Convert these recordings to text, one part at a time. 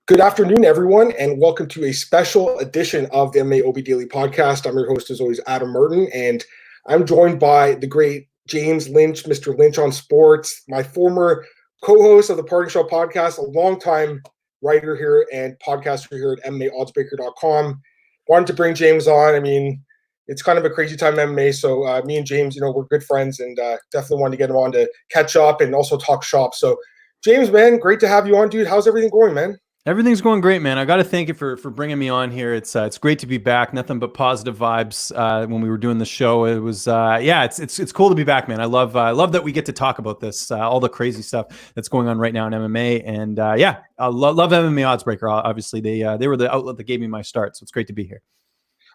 Good afternoon, everyone, and welcome to a special edition of the MMAOB Daily Podcast. I'm your host, as always, Adam Merton, and I'm joined by the great James Lynch, Mr. Lynch on Sports, my former co-host of the Parting Shot Podcast, a longtime writer here and podcaster here at MMAOddsbreaker.com. Wanted to bring James on. I mean, it's kind of a crazy time in MMA, so me and James, we're good friends, and definitely wanted to get him on to catch up and also talk shop. So, James, man, great to have you on, dude. How's everything going, man? Everything's going great, man. I got to thank you for bringing me on here. It's great to be back. Nothing but positive vibes when we were doing the show. It was it's cool to be back, man. I love that we get to talk about this, all the crazy stuff that's going on right now in MMA. And I love MMA Oddsbreaker. Obviously, they were the outlet that gave me my start, so it's great to be here.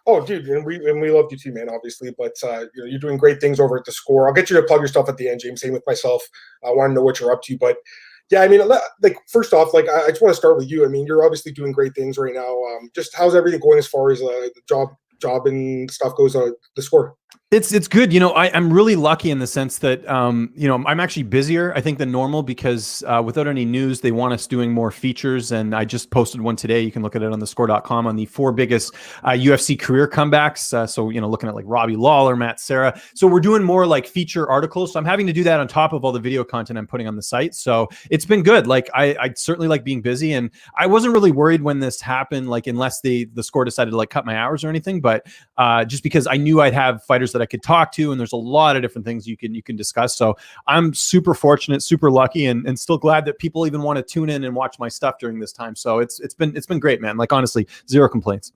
Oh, dude, and we love you too, man, obviously. But you're doing great things over at the Score. I'll get you to plug your stuff at the end, James. Same with myself. I want to know what you're up to, but. Yeah, I mean, like, first off, like, I just want to start with you. I mean, you're obviously doing great things right now. Just how's everything going as far as the job and stuff goes, the Score? It's good. I'm really lucky in the sense that, I'm actually busier, I think, than normal because without any news, they want us doing more features. And I just posted one today. You can look at it on thescore.com on the 4 biggest UFC career comebacks. So, looking at like Robbie Lawler, Matt Serra. So we're doing more like feature articles. So I'm having to do that on top of all the video content I'm putting on the site. So it's been good. Like I certainly like being busy, and I wasn't really worried when this happened, like unless the Score decided to like cut my hours or anything. But just because I knew I'd have fighters that I could talk to, and there's a lot of different things you can discuss. So I'm super fortunate, super lucky, and still glad that people even want to tune in and watch my stuff during this time. So it's been great, man. Like honestly, zero complaints.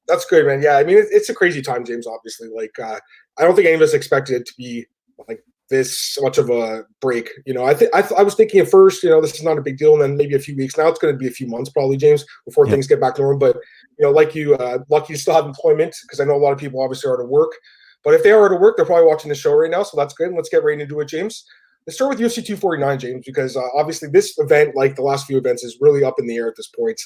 That's good, man. Yeah, I mean, it's a crazy time, James, obviously. Like I don't think any of us expected it to be like this much of a break. I was thinking at first, this is not a big deal, and then maybe a few weeks. Now it's going to be a few months probably, James, before things get back to normal. But like you, lucky you still have employment, because I know a lot of people obviously are out of work. But if they are at work, they're probably watching the show right now, so that's good. Let's get ready to do it, James. Let's start with UFC 249, James, because obviously this event, like the last few events, is really up in the air at this point.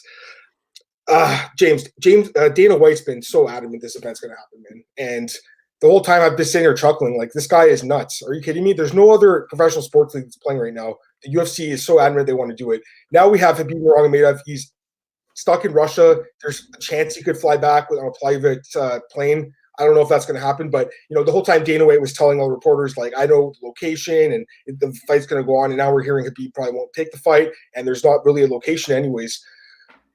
James, Dana White's been so adamant this event's going to happen, man. And the whole time I've been sitting here chuckling, like, this guy is nuts. Are you kidding me? There's no other professional sports league that's playing right now. The UFC is so adamant they want to do it. Now we have Khabib Nurmagomedov. He's stuck in Russia. There's a chance he could fly back on a private plane. I don't know if that's going to happen, but the whole time Dana White was telling all the reporters, like, I know the location and the fight's going to go on, and now we're hearing Khabib probably won't take the fight, and there's not really a location anyways.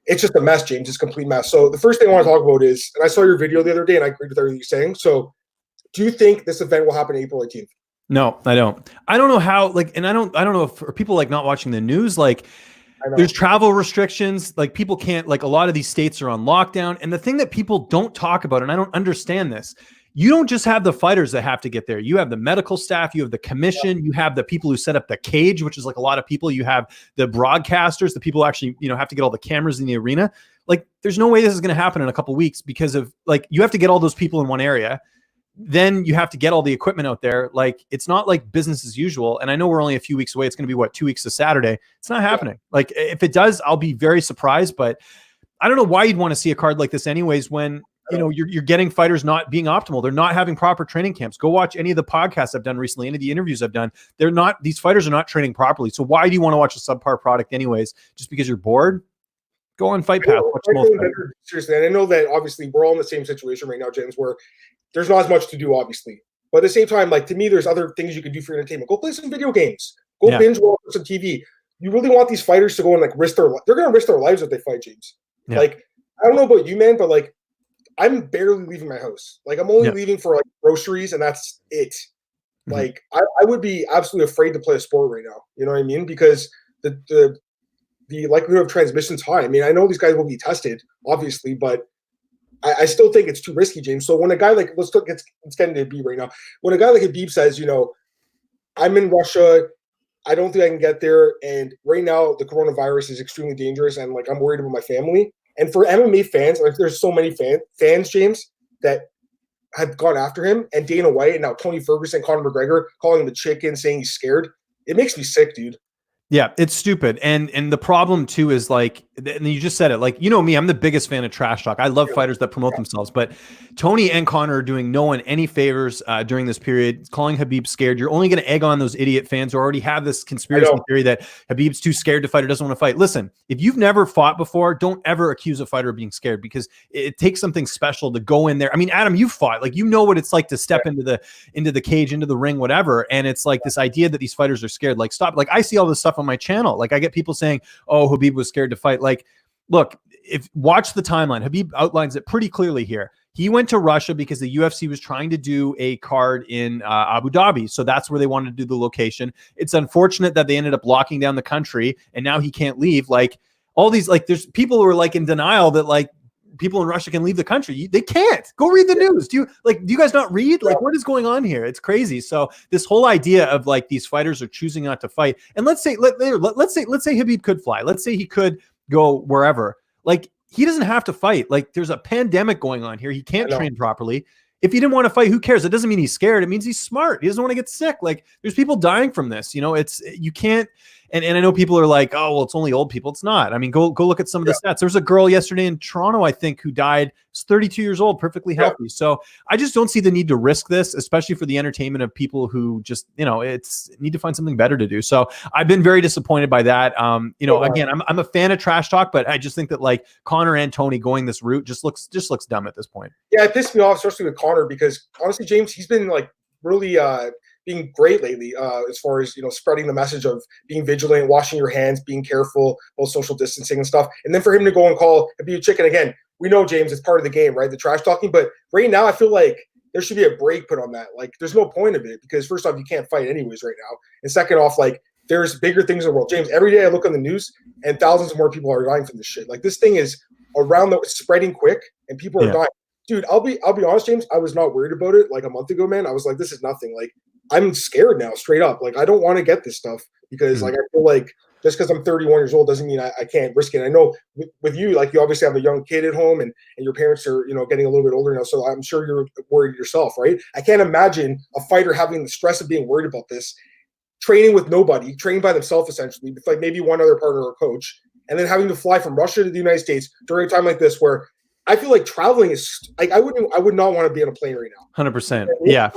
It's just a mess, James. It's a complete mess. So the first thing I want to talk about is, and I saw your video the other day, and I agreed with everything you're saying. So do you think this event will happen April 18th? No, I don't. I don't know how. And I don't know if for people like not watching the news, like. There's travel restrictions. Like people can't, like a lot of these states are on lockdown. And the thing that people don't talk about, and I don't understand this, you don't just have the fighters that have to get there. You have the medical staff, you have the commission, you have the people who set up the cage, which is like a lot of people. You have the broadcasters, the people who actually, have to get all the cameras in the arena. Like there's no way this is going to happen in a couple of weeks because of like, you have to get all those people in one area. Then you have to get all the equipment out there. Like, it's not like business as usual. And I know we're only a few weeks away. It's going to be 2 weeks to Saturday. It's not happening. Yeah. Like if it does, I'll be very surprised, but I don't know why you'd want to see a card like this anyways, when, you're getting fighters not being optimal. They're not having proper training camps. Go watch any of the podcasts I've done recently, any of the interviews I've done. These fighters are not training properly. So why do you want to watch a subpar product anyways? Just because you're bored? Go on Fight Pass. Seriously, and I know that obviously we're all in the same situation right now, James, where there's not as much to do, obviously. But at the same time, like, to me, there's other things you can do for your entertainment. Go play some video games. Go binge watch some TV. You really want these fighters to go and, like, they're going to risk their lives if they fight, James. Yeah. Like, I don't know about you, man, but, like, I'm barely leaving my house. Like, I'm only leaving for, like, groceries, and that's it. Mm-hmm. Like, I would be absolutely afraid to play a sport right now. You know what I mean? Because the likelihood of transmission is high. I mean, I know these guys will be tested, obviously, but I still think it's too risky, James. So when a guy like, let's get into Khabib right now. When a guy like Khabib says, I'm in Russia, I don't think I can get there, and right now the coronavirus is extremely dangerous, and like I'm worried about my family. And for MMA fans, like there's so many fans, James, that have gone after him, and Dana White, and now Tony Ferguson, Conor McGregor, calling him a chicken, saying he's scared. It makes me sick, dude. Yeah, it's stupid. And the problem too is like and you just said it, like, you know me, I'm the biggest fan of trash talk. I love fighters that promote themselves, but Tony and Conor are doing no one any favors during this period, calling Khabib scared. You're only going to egg on those idiot fans who already have this conspiracy theory that Khabib's too scared to fight or doesn't want to fight. Listen, if you've never fought before, don't ever accuse a fighter of being scared, because it takes something special to go in there. I mean, Adam, you fought, like, you know what it's like to step into the cage, into the ring, whatever. And it's like this idea that these fighters are scared. Like, stop. Like, I see all this stuff on my channel. Like, I get people saying, oh, Khabib was scared to fight. Like, look, watch the timeline. Khabib outlines it pretty clearly here. He went to Russia because the UFC was trying to do a card in Abu Dhabi. So that's where they wanted to do the location. It's unfortunate that they ended up locking down the country and now he can't leave. Like, all these, like, there's people who are like in denial that like people in Russia can leave the country. They can't. Go read the news. Do you guys not read? Like, what is going on here? It's crazy. So this whole idea of like these fighters are choosing not to fight. And let's say Khabib could fly. Let's say he could go wherever. Like, he doesn't have to fight. Like, there's a pandemic going on here. He can't train properly. If he didn't want to fight, who cares? It doesn't mean he's scared. It means he's smart. He doesn't want to get sick. Like, there's people dying from this. You know, you can't. And I know people are like, oh, well, it's only old people. It's not. I mean, go look at some of the stats. There was a girl yesterday in Toronto, I think, who died. She's 32 years old, perfectly healthy. So I just don't see the need to risk this, especially for the entertainment of people who just, you know, need to find something better to do. So I've been very disappointed by that. You know, again, I'm a fan of trash talk, but I just think that like Conor and Tony going this route just looks dumb at this point. Yeah, it pissed me off, especially with Conor, because honestly, James, he's been like really being great lately as far as, you know, spreading the message of being vigilant, washing your hands, being careful, both social distancing and stuff. And then for him to go and call Khabib chicken again, we know, James, it's part of the game, right? The trash talking. But right now, I feel like there should be a break put on that. Like, there's no point of it, because first off, you can't fight anyways right now. And second off, like, there's bigger things in the world. James, every day I look on the news and thousands more people are dying from this shit. Like, this thing is spreading quick and people are dying. Dude, I'll be honest, James, I was not worried about it like a month ago, man. I was like, this is nothing. Like, I'm scared now, straight up. Like, I don't want to get this stuff because like, I feel like just because I'm 31 years old doesn't mean I can't risk it. I know with you, like, you obviously have a young kid at home and your parents are, you know, getting a little bit older now. So I'm sure you're worried yourself, right? I can't imagine a fighter having the stress of being worried about this, training with nobody, training by themselves essentially, with like maybe one other partner or coach, and then having to fly from Russia to the United States during a time like this where I feel like traveling is like, I would not want to be on a plane right now. 100%. Yeah.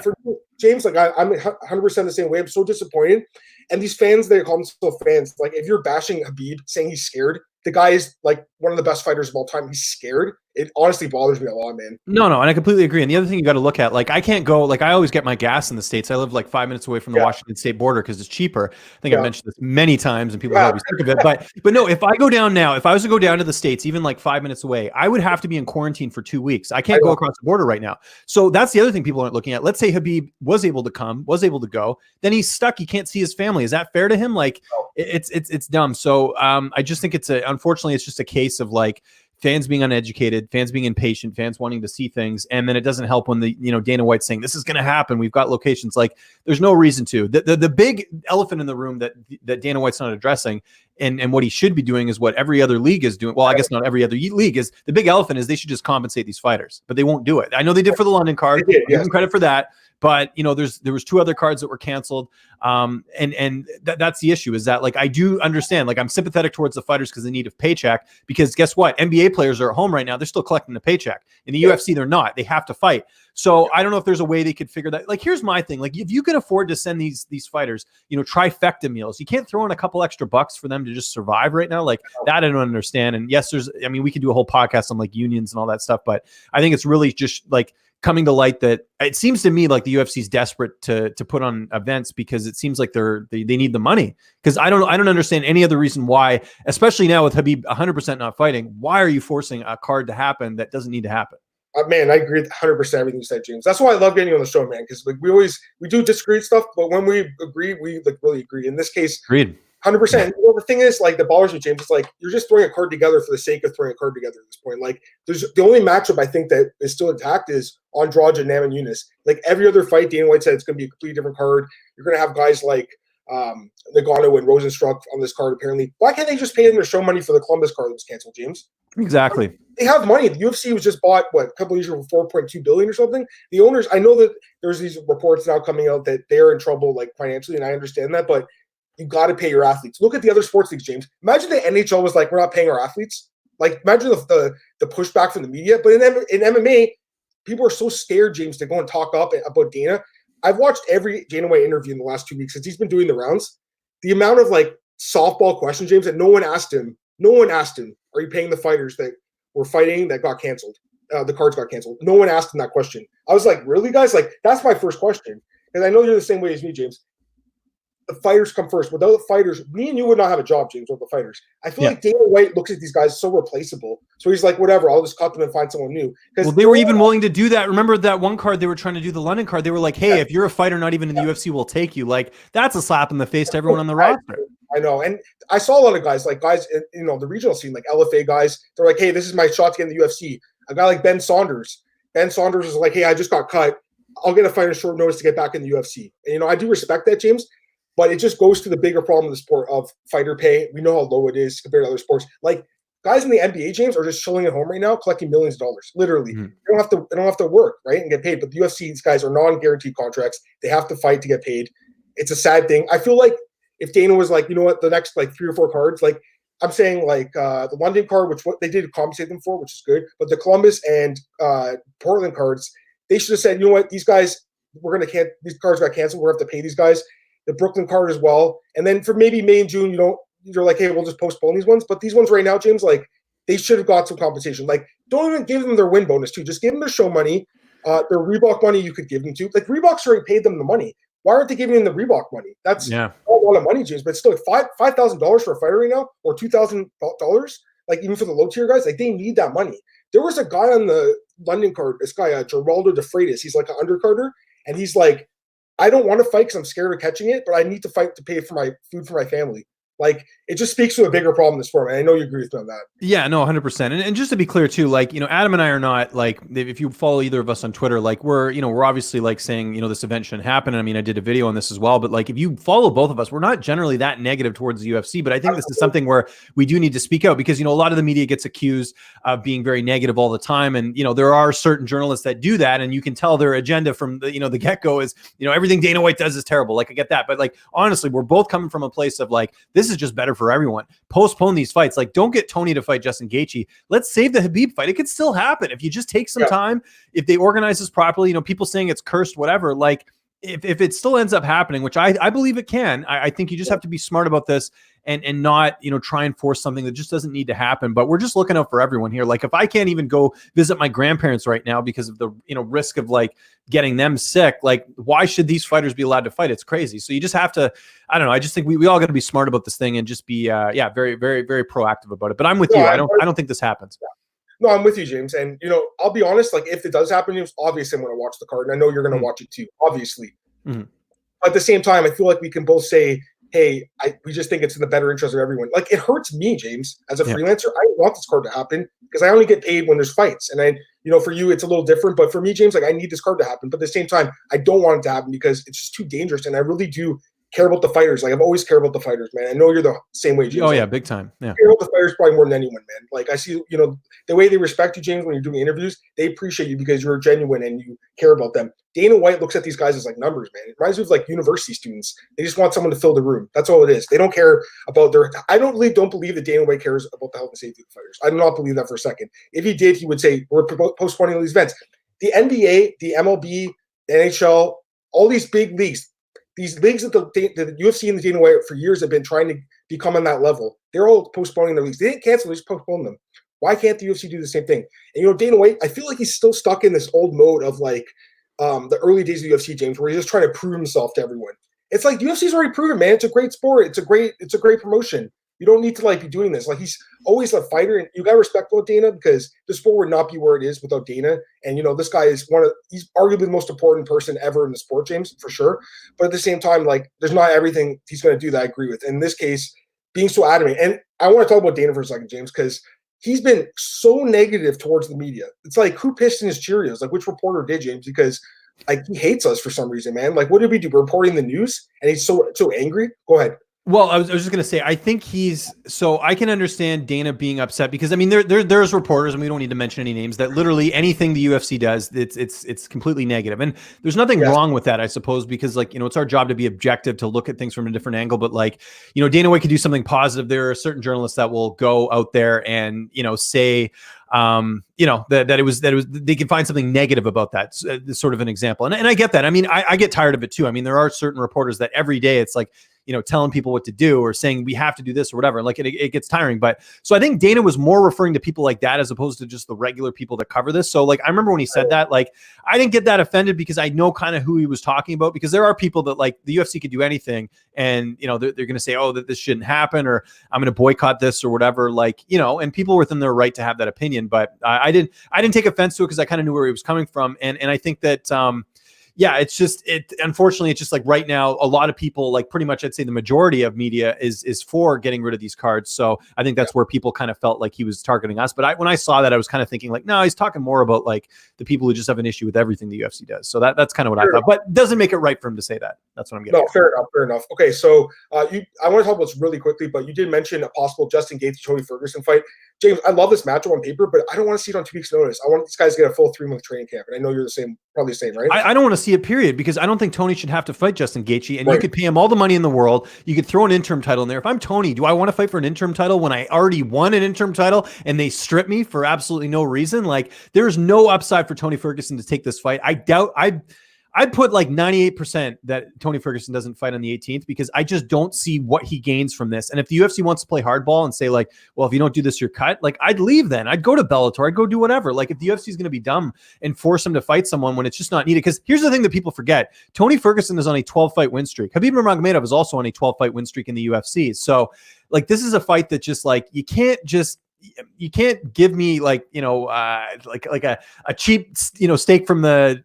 For James, like, I'm 100% the same way. I'm so disappointed. And these fans, they call themselves fans. Like, if you're bashing Khabib, saying he's scared, the guy is like one of the best fighters of all time. He's scared. It honestly bothers me a lot, man. No, and I completely agree. And the other thing you got to look at, like, I can't go, like, I always get my gas in the States. I live like 5 minutes away from the Washington State border because it's cheaper. I think I've mentioned this many times and people are always sick of it. But no, if I go down now, if I was to go down to the States, even like 5 minutes away, I would have to be in quarantine for 2 weeks. I can't go across the border right now. So that's the other thing people aren't looking at. Let's say Khabib was able to come, was able to go, then he's stuck. He can't see his family. Is that fair to him? Like, it's dumb. So I just think unfortunately, it's just a case of like, fans being uneducated, fans being impatient, fans wanting to see things. And then it doesn't help when Dana White's saying this is going to happen. We've got locations. Like, there's no reason to. The big elephant in the room that Dana White's not addressing and what he should be doing is what every other league is doing. Well, I guess not every other league is. The big elephant is they should just compensate these fighters, but they won't do it. I know they did for the London card. Give them credit for that. But, you know, there was 2 other cards that were canceled. And that's the issue, is that, like, I do understand, like, I'm sympathetic towards the fighters because they need a paycheck, because guess what? NBA players are at home right now. They're still collecting the paycheck. In the UFC, they're not. They have to fight. So I don't know if there's a way they could figure that. Like, here's my thing. Like, if you can afford to send these fighters, you know, trifecta meals, you can't throw in a couple extra bucks for them to just survive right now. Like, that I don't understand. And yes, we could do a whole podcast on like unions and all that stuff, but I think it's really just like coming to light that it seems to me like the UFC is desperate to put on events because it seems like they need the money. Because I don't understand any other reason why, especially now with Khabib 100% not fighting, why are you forcing a card to happen that doesn't need to happen? Man, I agree with 100% everything you said, James. That's why I love getting you on the show, man. Because like we do disagree with stuff, but when we agree, we like really agree. In this case, agreed. 100%. You know, the thing is, like, that bothers me, James, it's like you're just throwing a card together for the sake of throwing a card together at this point. Like, there's the only matchup I think that is still intact is Andrade and Namajunas. Yunus. Like, every other fight, Dana White said it's going to be a completely different card. You're going to have guys like Nagano and Rosenstruck on this card, apparently. Why can't they just pay them their show money for the Columbus card that was canceled, James? Exactly. They have money. The UFC was just bought, a couple of years ago for $4.2 billion or something. The owners, I know that there's these reports now coming out that they're in trouble, like, financially, and I understand that, but you got to pay your athletes. Look at the other sports leagues, James. Imagine the NHL was like, we're not paying our athletes. Like, imagine the pushback from the media. But in MMA, people are so scared, James, to go and talk up about Dana. I've watched every Dana White interview in the last 2 weeks since he's been doing the rounds. The amount of like softball questions, James, that no one asked him, are you paying the fighters that were fighting that got canceled? The cards got canceled. No one asked him that question. I was like, really, guys? Like, that's my first question. And I know you're the same way as me, James. The fighters come first. Without the fighters, me and you would not have a job, James, without the fighters. I feel like Dana White looks at these guys so replaceable. So he's like, whatever, I'll just cut them and find someone new. Well, they were even willing to do that. Remember that one card they were trying to do, the London card? They were like, hey, if you're a fighter not even in the UFC, we'll take you. Like, that's a slap in the face to everyone on the roster. I know. And I saw a lot of guys, the regional scene, like LFA guys, they're like, hey, this is my shot to get in the UFC. A guy like Ben Saunders. Ben Saunders is like, hey, I just got cut. I'll get a fight on short notice to get back in the UFC. And, I do respect that, James, but it just goes to the bigger problem of the sport of fighter pay. We know how low it is compared to other sports. Like, guys in the NBA, James, are just chilling at home right now, collecting millions of dollars. Literally. They don't have to work, right, and get paid. But the UFC, these guys are non-guaranteed contracts. They have to fight to get paid. It's a sad thing. I feel like if Dana was like, you know what, the next like 3 or 4 cards, like I'm saying like the London card, which what they did compensate them for, which is good. But the Columbus and Portland cards, they should have said, you know what, these guys, these cards got canceled. We're going to have to pay these guys. The Brooklyn card as well. And then for maybe May and June, you're like, hey, we'll just postpone these ones. But these ones right now, James, like they should have got some compensation. Like, don't even give them their win bonus too. Just give them their show money. Their Reebok money you could give them to. Like Reebok's already paid them the money. Why aren't they giving them the Reebok money? That's not a lot of money, James, but it's still like $5,000 for a fighter right now, or $2,000, like even for the low tier guys, like they need that money. There was a guy on the London card, this guy, Geraldo De Freitas. He's like an undercarder, and he's like, I don't want to fight because I'm scared of catching it, but I need to fight to pay for my food for my family. Like, it just speaks to a bigger problem in this sport, and I know you agree with me on that. Yeah, no, 100%. And just to be clear too, like, Adam and I are not like, if you follow either of us on Twitter, like we're obviously like saying, this event shouldn't happen. I mean, I did a video on this as well, but like, if you follow both of us, we're not generally that negative towards the UFC, but I think this is something where we do need to speak out because, a lot of the media gets accused of being very negative all the time. And, there are certain journalists that do that, and you can tell their agenda from the, the get-go is, everything Dana White does is terrible. Like, I get that. But like, honestly, we're both coming from a place of like, this is just better for everyone. Postpone these fights. Like, don't get Tony to fight Justin Gaethje. Let's save the Khabib fight. It could still happen if you just take some time. If they organize this properly, people saying it's cursed, whatever. Like, if it still ends up happening, which I believe it can, I think you just have to be smart about this and not, try and force something that just doesn't need to happen. But we're just looking out for everyone here. Like, if I can't even go visit my grandparents right now because of the, risk of like getting them sick, like why should these fighters be allowed to fight? It's crazy. So you just have to, I don't know. I just think we all got to be smart about this thing and just be, very, very, very proactive about it. But I'm with you. I don't think this happens. No, I'm with you, James. And, I'll be honest, like if it does happen, James, obviously I'm going to watch the card. And I know you're going to watch it too, obviously. But at the same time, I feel like we can both say, hey, we just think it's in the better interest of everyone. Like, it hurts me, James, as a freelancer. I don't want this card to happen because I only get paid when there's fights. And for you, it's a little different. But for me, James, like I need this card to happen. But at the same time, I don't want it to happen because it's just too dangerous. And I really do care about the fighters. Like, I've always cared about the fighters, man. I know you're the same way, James. Oh, yeah, big time. Yeah. I care about the fighters probably more than anyone, man. Like, I see, the way they respect you, James, when you're doing interviews, they appreciate you because you're genuine and you care about them. Dana White looks at these guys as like numbers, man. It reminds me of like university students. They just want someone to fill the room. That's all it is. They don't care about I don't believe that Dana White cares about the health and safety of the fighters. I do not believe that for a second. If he did, he would say, we're postponing all these events. The NBA, the MLB, the NHL, all these big leagues, these leagues that the UFC and the Dana White for years have been trying to become on that level, they're all postponing their leagues. They didn't cancel, they just postponed them. Why can't the UFC do the same thing? And, Dana White, I feel like he's still stuck in this old mode of like the early days of the UFC, James, where he's just trying to prove himself to everyone. It's like UFC's already proven, man. It's a great sport. It's a great promotion. You don't need to like be doing this. Like, he's always a fighter, and you got to respect about Dana because the sport would not be where it is without Dana. And this guy is he's arguably the most important person ever in the sport, James, for sure. But at the same time, like, there's not everything he's going to do that I agree with. In this case, being so adamant. And I want to talk about Dana for a second, James, because he's been so negative towards the media. It's like, who pissed in his Cheerios? Like, which reporter did, James? Because like, he hates us for some reason, man. Like, what did we do? We're reporting the news, and he's so angry. Go ahead. Well, I was just going to say, I think so I can understand Dana being upset because I mean, there's reporters, and we don't need to mention any names, that literally anything the UFC does, it's completely negative. And there's nothing wrong with that, I suppose, because like, it's our job to be objective, to look at things from a different angle. But like, Dana White could do something positive. There are certain journalists that will go out there and, say, that it was they can find something negative about that, sort of an example. And I get that. I mean, I get tired of it too. I mean, there are certain reporters that every day it's like, telling people what to do or saying we have to do this or whatever. Like it gets tiring. But so I think Dana was more referring to people like that as opposed to just the regular people that cover this. So like, I remember when he said that, like, I didn't get that offended because I know kind of who he was talking about, because there are people that like the UFC could do anything and, they're going to say, oh, that this shouldn't happen, or I'm going to boycott this or whatever. Like, and people within their right to have that opinion. But I didn't take offense to it because I kind of knew where he was coming from. And I think that, unfortunately, it's just like right now, a lot of people, like pretty much I'd say the majority of media is for getting rid of these cards. So I think that's where people kind of felt like he was targeting us. But when I saw that, I was kind of thinking like, no, he's talking more about like the people who just have an issue with everything the UFC does. So that's kind of what I thought, but it doesn't make it right for him to say that. That's what I'm getting. No, fair enough. Okay, so I want to talk about this really quickly, but you did mention a possible Justin Gaethje Tony Ferguson fight. James, I love this matchup on paper, but I don't want to see it on 2 weeks' notice. I want these guys to get a full 3-month training camp, and I know you're probably the same, right? I don't want to see it, period, because I don't think Tony should have to fight Justin Gaethje, and you could pay him all the money in the world. You could throw an interim title in there. If I'm Tony, do I want to fight for an interim title when I already won an interim title and they strip me for absolutely no reason? Like, there's no upside for Tony Ferguson to take this fight. I'd put like 98% that Tony Ferguson doesn't fight on the 18th, because I just don't see what he gains from this. And if the UFC wants to play hardball and say like, well, if you don't do this, you're cut, like I'd leave then. I'd go to Bellator. I'd go do whatever. Like if the UFC is going to be dumb and force him to fight someone when it's just not needed. Because here's the thing that people forget. Tony Ferguson is on a 12-fight win streak. Khabib Nurmagomedov is also on a 12-fight win streak in the UFC. So like, this is a fight that just like, you can't give me like, like a cheap, steak from the,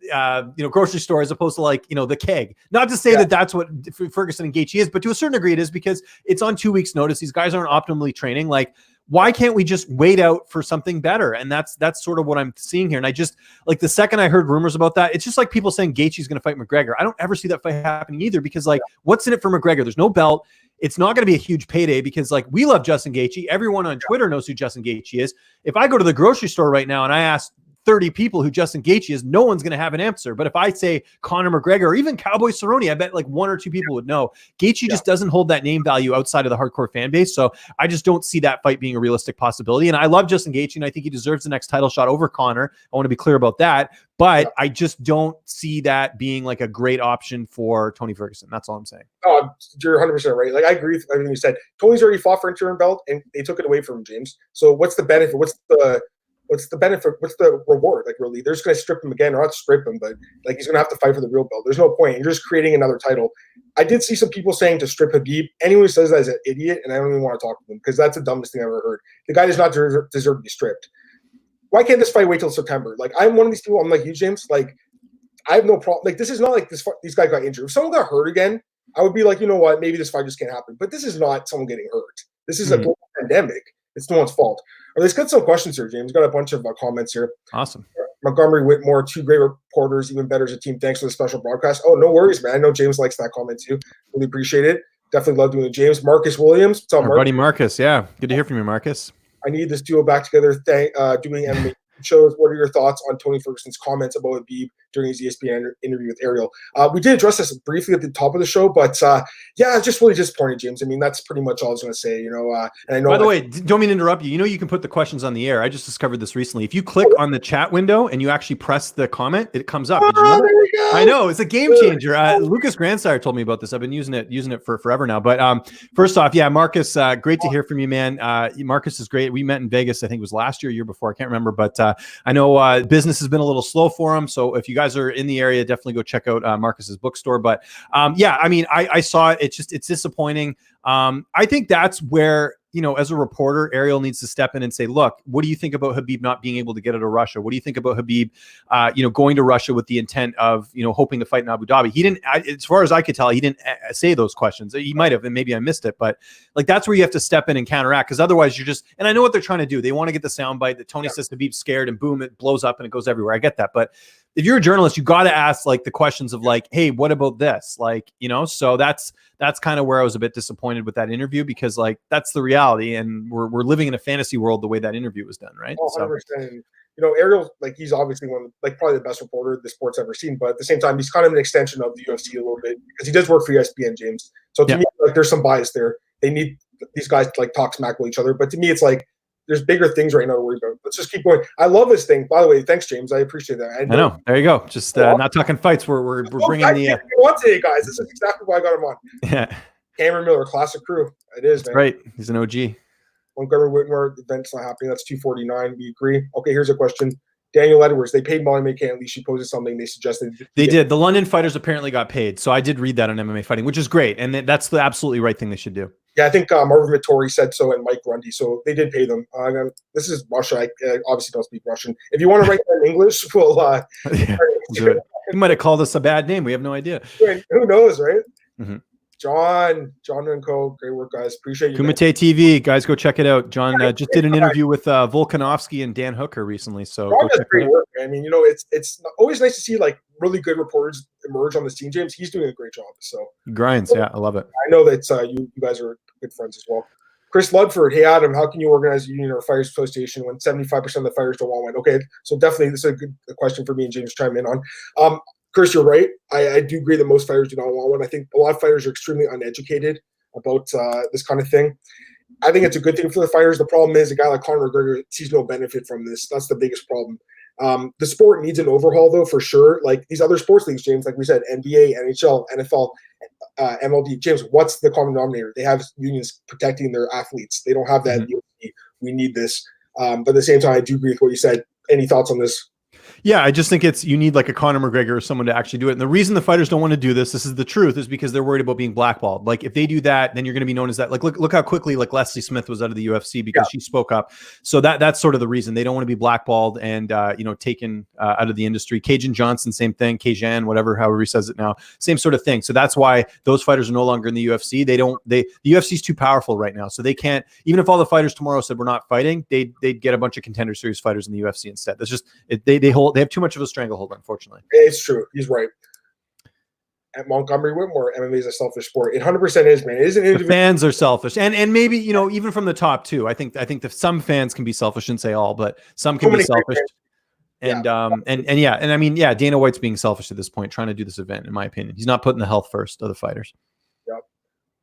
grocery store as opposed to like, the keg. Not to say that that's what Ferguson and Gaethje is, but to a certain degree it is, because it's on 2 weeks notice. These guys aren't optimally training. Like, why can't we just wait out for something better? And that's sort of what I'm seeing here. And I just like, the second I heard rumors about that, it's just like people saying Gaethje's going to fight McGregor. I don't ever see that fight happening either, because like, what's in it for McGregor? There's no belt. It's not going to be a huge payday, because like, we love Justin Gaethje. Everyone on Twitter knows who Justin Gaethje is. If I go to the grocery store right now and I ask 30 people who Justin Gaethje is, no one's going to have an answer. But if I say Conor McGregor or even Cowboy Cerrone, I bet like 1 or 2 people would know. Gaethje just doesn't hold that name value outside of the hardcore fan base. So I just don't see that fight being a realistic possibility. And I love Justin Gaethje, and I think he deserves the next title shot over Conor. I want to be clear about that. But I just don't see that being like a great option for Tony Ferguson. That's all I'm saying. Oh, you're 100% right. Like, I agree with everything you said. Tony's already fought for interim belt, and they took it away from him, James. So what's the benefit? What's the benefit? What's the reward? Like, really, they're just going to strip him again, or not strip him, but like, he's going to have to fight for the real belt. There's no point. You're just creating another title. I did see some people saying to strip Khabib. Anyone who says that is an idiot, and I don't even want to talk to them, because that's the dumbest thing I've ever heard. The guy does not deserve to be stripped. Why can't this fight wait till September? Like, I'm one of these people. I'm like you, James. Like, I have no problem. Like, this is not like these guys got injured. If someone got hurt again, I would be like, you know what? Maybe this fight just can't happen. But this is not someone getting hurt. This is a global pandemic. It's no one's fault. Let's get some questions here, James. Got a bunch of comments here. Awesome. Montgomery Whitmore, 2 great reporters, even better as a team. Thanks for the special broadcast. Oh, no worries, man. I know James likes that comment too. Really appreciate it. Definitely love doing it. James. Marcus Williams. What's up, Our buddy Marcus. Yeah. Good to hear from you, Marcus. I need this duo back together. Doing MMA shows. What are your thoughts on Tony Ferguson's comments about Khabib during his ESPN interview with Ariel? We did address this briefly at the top of the show, but it's just really disappointing, James. I mean, that's pretty much all I was going to say. And I know. By the way, don't mean to interrupt you. You can put the questions on the air. I just discovered this recently. If you click on the chat window and you actually press the comment, it comes up. Did you know? There we go. I know, it's a game changer. Lucas Grandsire told me about this. I've been using it for forever now. But first off, Marcus, great to hear from you, man. Marcus is great. We met in Vegas. I think it was last year, year before. I can't remember, but I know business has been a little slow for him. So if you guys are in the area, definitely go check out Marcus's bookstore. But I mean, I saw it. It's disappointing. I think that's where, as a reporter, Ariel needs to step in and say, look, what do you think about Khabib not being able to get out of Russia? What do you think about Khabib, going to Russia with the intent of, hoping to fight in Abu Dhabi? He didn't, as far as I could tell, he didn't say those questions. He might have, and maybe I missed it, but like, that's where you have to step in and counteract. Cause otherwise and I know what they're trying to do. They want to get the soundbite that Tony says Khabib's scared, and boom, it blows up and it goes everywhere. I get that. But if you're a journalist, you got to ask like the questions of like, hey, what about this? Like, you know, so that's kind of where I was a bit disappointed with that interview, because like that's the reality, and we're living in a fantasy world the way that interview was done, right? 100%. You know, Ariel, like he's obviously like probably the best reporter the sport's ever seen, but at the same time, he's kind of an extension of the UFC a little bit because he does work for ESPN, James. So to me, like there's some bias there. They need these guys to like talk smack with each other, but to me, it's like there's bigger things right now to worry about. Let's just keep going. I love this thing. By the way, thanks, James. I appreciate that. I know. There you go. Just not talking fights. We're bringing the. On today, guys. This is exactly why I got him on. Yeah. Cameron Miller, classic crew. It is, man. Right. He's an OG. Montgomery Whitmore, the event's not happening. That's 249. We agree. Okay, here's a question. Daniel Edwards, they paid Molly McCann. At least she posted something. They suggested they did. The London fighters apparently got paid, so I did read that on MMA Fighting, which is great, and that's the absolutely right thing they should do. Yeah, I think Marvin Vittori said so, and Mike Grundy. So they did pay them. This is Russia. I obviously don't speak Russian. If you want to write that in English, we'll. You might have called us a bad name. We have no idea. Who knows, right? Mm-hmm. John and Co. Great work, guys. Appreciate you. Kumite TV, guys, go check it out. John just did an interview with Volkanovski and Dan Hooker recently. So John does great work. I mean, you know, it's always nice to see like really good reporters emerge on the scene. James, he's doing a great job. So he grinds. Yeah, I love it. I know that you guys are good friends as well. Chris Ludford, hey Adam, how can you organize a union or a fighters association when 75% of the fighters don't want one? Okay, so definitely this is a good question for me and James to chime in on. Chris, you're right. I do agree that most fighters do not want one. I think a lot of fighters are extremely uneducated about this kind of thing. I think it's a good thing for the fighters. The problem is a guy like Conor McGregor sees no benefit from this. That's the biggest problem. The sport needs an overhaul, though, for sure. Like these other sports leagues, James, like we said, NBA, NHL, NFL, MLB. James, what's the common denominator? They have unions protecting their athletes. They don't have that. Mm-hmm. We need this. But at the same time, I do agree with what you said. Any thoughts on this? Yeah, I just think you need like a Conor McGregor or someone to actually do it. And the reason the fighters don't want to do this is the truth, is because they're worried about being blackballed. Like if they do that, then you're going to be known as that. Like look how quickly like Leslie Smith was out of the UFC because she spoke up. So that's sort of the reason. They don't want to be blackballed and taken out of the industry. Cajun Johnson, same thing. Cajun, however he says it now, same sort of thing. So that's why those fighters are no longer in the UFC. The UFC is too powerful right now. So they can't, even if all the fighters tomorrow said we're not fighting, they'd get a bunch of Contender Series fighters in the UFC instead. That's just they have too much of a stranglehold, unfortunately. It's true. He's right. At Montgomery Whitmore, MMA is a selfish sport. It 100% is, man. It is an individual. The fans are selfish, and maybe even from the top too. I think that some fans can be selfish, and say all, but some can be selfish. And I mean, Dana White's being selfish at this point, trying to do this event. In my opinion, he's not putting the health first of the fighters. Yep.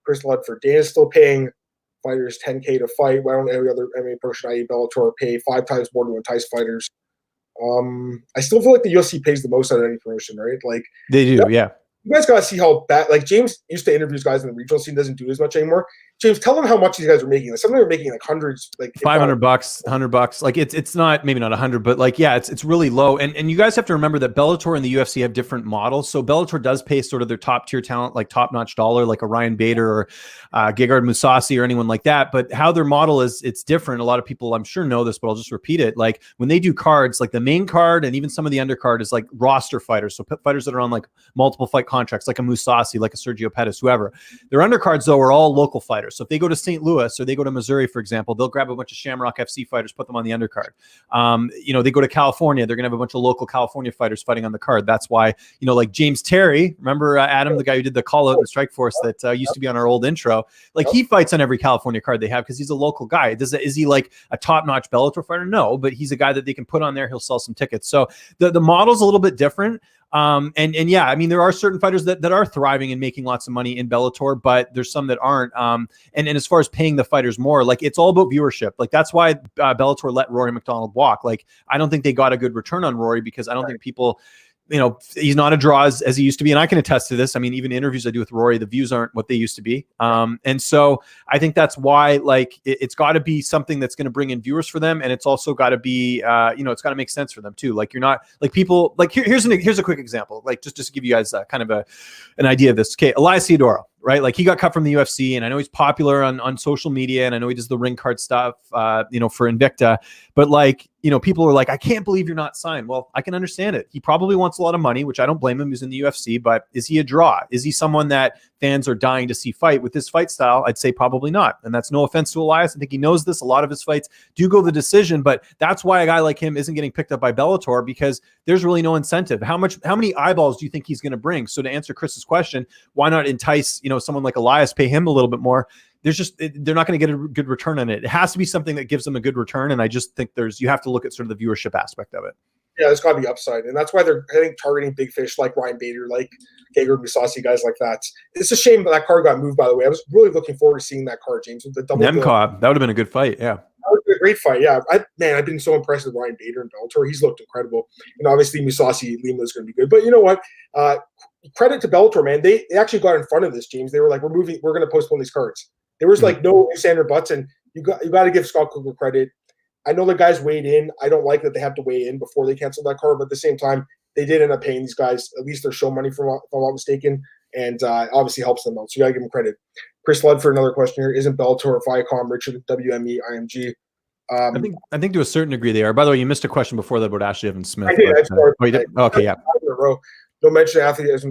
Chris Ludford, Dana's still paying fighters $10K to fight. Why don't every other MMA person, i.e. Bellator, pay 5 times more to entice fighters? I still feel like the UFC pays the most out of any promotion, right? Like they do, yeah. You guys gotta see how bad. Like James used to interview guys in the regional scene, doesn't do as much anymore. James, tell them how much these guys are making. Like some of them are making like hundreds, like $500, $100. Like it's not, maybe not 100, but like it's really low. And you guys have to remember that Bellator and the UFC have different models. So Bellator does pay sort of their top tier talent, like top notch dollar, like a Ryan Bader or Gegard Mousasi or anyone like that. But how their model is, it's different. A lot of people, I'm sure, know this, but I'll just repeat it. Like when they do cards, like the main card and even some of the undercard is like roster fighters. So fighters that are on like multiple fight contracts, like a Mousasi, like a Sergio Pettis, whoever. Their undercards though are all local fighters. So if they go to St. Louis or they go to Missouri, for example, they'll grab a bunch of Shamrock FC fighters, put them on the undercard. They go to California, they're going to have a bunch of local California fighters fighting on the card. That's why, like James Terry, remember Adam, the guy who did the call out in Strike Force that used to be on our old intro, like he fights on every California card they have because he's a local guy. Is he like a top-notch Bellator fighter? No, but he's a guy that they can put on there. He'll sell some tickets. So the model's a little bit different. I mean, there are certain fighters that are thriving and making lots of money in Bellator, but there's some that aren't. And as far as paying the fighters more, like it's all about viewership. Like that's why Bellator let Rory McDonald walk. Like I don't think they got a good return on Rory because I don't think people, he's not a draw as he used to be. And I can attest to this. I mean, even interviews I do with Rory, the views aren't what they used to be. And so I think that's why, like, it's got to be something that's going to bring in viewers for them. And it's also got to be, it's got to make sense for them too. Like you're not like people like here's a quick example, like just to give you guys kind of an idea of this. Okay. Elias Theodorou, right? Like he got cut from the UFC, and I know he's popular on social media, and I know he does the ring card stuff, you know, for Invicta. But like, you know, people are like, I can't believe you're not signed. Well, I can understand it. He probably wants a lot of money, which I don't blame him. He's in the UFC, but is he a draw? Is he someone that fans are dying to see fight? With this fight style, I'd say probably not. And that's no offense to Elias. I think he knows this. A lot of his fights do go the decision, but that's why a guy like him isn't getting picked up by Bellator, because there's really no incentive. How many eyeballs do you think he's going to bring? So to answer Chris's question, why not entice, you know, someone like Elias, pay him a little bit more? They're not going to get a good return on it. It has to be something that gives them a good return. And I just think you have to look at sort of the viewership aspect of it. Yeah, there's got to be upside. And that's why they're, I think, targeting big fish like Ryan Bader, like Gegard Mousasi, guys like that. It's a shame that card got moved, by the way. I was really looking forward to seeing that card, James. With the double Nemkov, that would have been a good fight, yeah. That would have been a great fight, yeah. I've been so impressed with Ryan Bader and Bellator. He's looked incredible. And obviously, Mousasi Lima is going to be good. But you know what? Credit to Bellator, man. They actually got in front of this, James. They were like, we're going to postpone these cards. There was like no Sandra Butts, and you got to give Scott Coker credit. I know the guys weighed in. I don't like that they have to weigh in before they cancel that card, but at the same time, they did end up paying these guys at least their show money, if I'm not mistaken, and obviously helps them out. So you got to give them credit. Chris Ludd for another question here: isn't Bellator, Viacom, Richard, WME, IMG? I think to a certain degree they are. By the way, you missed a question before that about Ashley Evans Smith. I did. Okay, yeah. Don't mention athlete as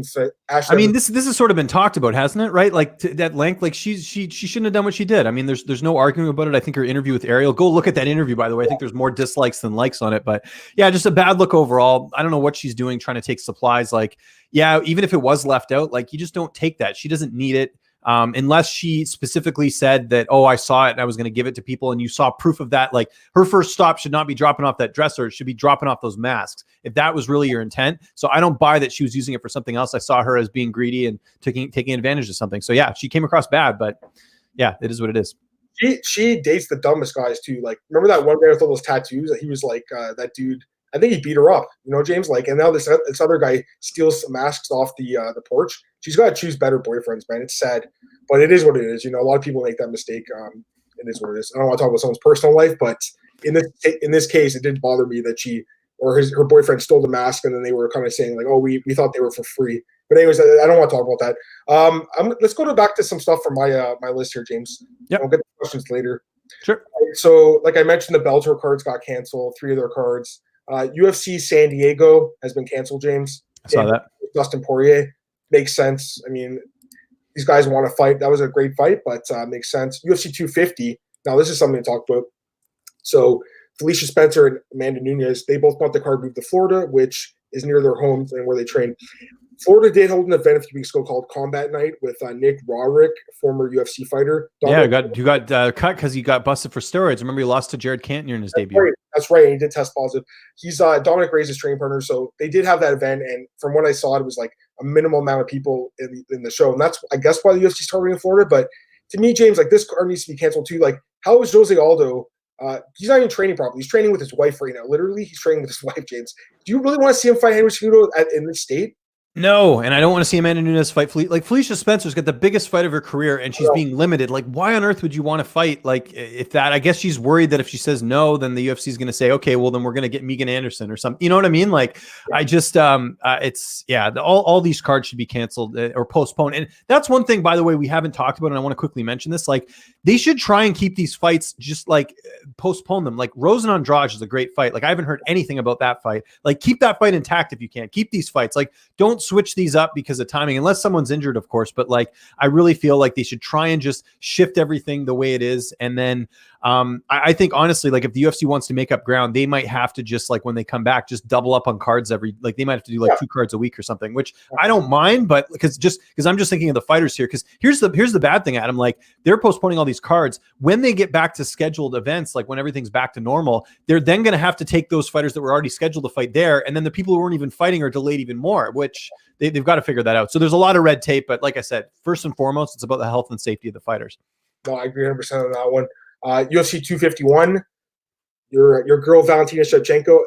Ashley. I mean, this has sort of been talked about, hasn't it? Right? Like to that length, like she shouldn't have done what she did. I mean, there's no arguing about it. I think her interview with Ariel, go look at that interview, by the way. I think there's more dislikes than likes on it, but yeah, just a bad look overall. I don't know what she's doing, trying to take supplies. Like, yeah, even if it was left out, like you just don't take that. She doesn't need it. Unless she specifically said that, oh, I saw it and I was going to give it to people, and you saw proof of that. Like her first stop should not be dropping off that dresser. It should be dropping off those masks, if that was really your intent. So I don't buy that she was using it for something else. I saw her as being greedy and taking advantage of something. So yeah, she came across bad, but yeah, it is what it is. She dates the dumbest guys too. Like, remember that one guy with all those tattoos that he was like, that dude, I think he beat her up, you know, James. Like, and now this other guy steals some masks off the porch. She's got to choose better boyfriends, man. It's sad, but it is what it is. You know, a lot of people make that mistake. It is what it is. I don't want to talk about someone's personal life, but in this case, it did bother me that she or her boyfriend stole the mask, and then they were kind of saying like, "Oh, we thought they were for free." But anyways, I don't want to talk about that. Let's go back to some stuff from my my list here, James. Yeah, I'll get the questions later. Sure. So, like I mentioned, the Bellator cards got canceled. 3 of their cards. UFC San Diego has been canceled, James. I saw that. Dustin Poirier. Makes sense. I mean, these guys want to fight. That was a great fight, but makes sense. UFC 250. Now, this is something to talk about. So, Felicia Spencer and Amanda Nunes, they both want the card moved to Florida, which is near their homes and where they train. Florida did hold an event a few weeks ago called Combat Night with Nick Rawrick, former UFC fighter. Dominic, you got cut because he got busted for steroids. Remember, he lost to Jared Cantonier in his debut. Right. That's right. And he did test positive. He's Dominic Reyes' training partner. So they did have that event. And from what I saw, it was like a minimal amount of people in the show. And that's, I guess, why the UFC's targeting Florida. But to me, James, like this card needs to be canceled too. Like, how is Jose Aldo? He's not even training properly. He's training with his wife right now. Literally, he's training with his wife, James. Do you really want to see him fight Henry Cejudo in this state? No, and I don't want to see Amanda Nunes fight Felicia Spencer's got the biggest fight of her career, and she's being limited. Like, why on earth would you want to fight? Like, if that, I guess she's worried that if she says no, then the UFC is going to say, okay, well, then we're going to get Megan Anderson or something. You know what I mean? Like, I just, it's, yeah, all these cards should be canceled or postponed. And that's one thing, by the way, we haven't talked about, and I want to quickly mention this. Like, they should try and keep these fights, just like postpone them. Like, Rose and Andrade is a great fight. Like, I haven't heard anything about that fight. Like, keep that fight intact if you can. Keep these fights. Like, don't switch these up because of timing, unless someone's injured, of course. But like, I really feel like they should try and just shift everything the way it is. And then I think honestly, like if the UFC wants to make up ground, they might have to just like when they come back, just double up on cards like they might have to do like 2 cards a week or something, which I don't mind, but because I'm just thinking of the fighters here. Because here's the bad thing, Adam. Like they're postponing all these cards. When they get back to scheduled events, like when everything's back to normal, they're then going to have to take those fighters that were already scheduled to fight there, and then the people who weren't even fighting are delayed even more, which they've got to figure that out. So there's a lot of red tape, but like I said, first and foremost, it's about the health and safety of the fighters. No, I agree 100% on that one. UFC 251, your girl Valentina Shevchenko,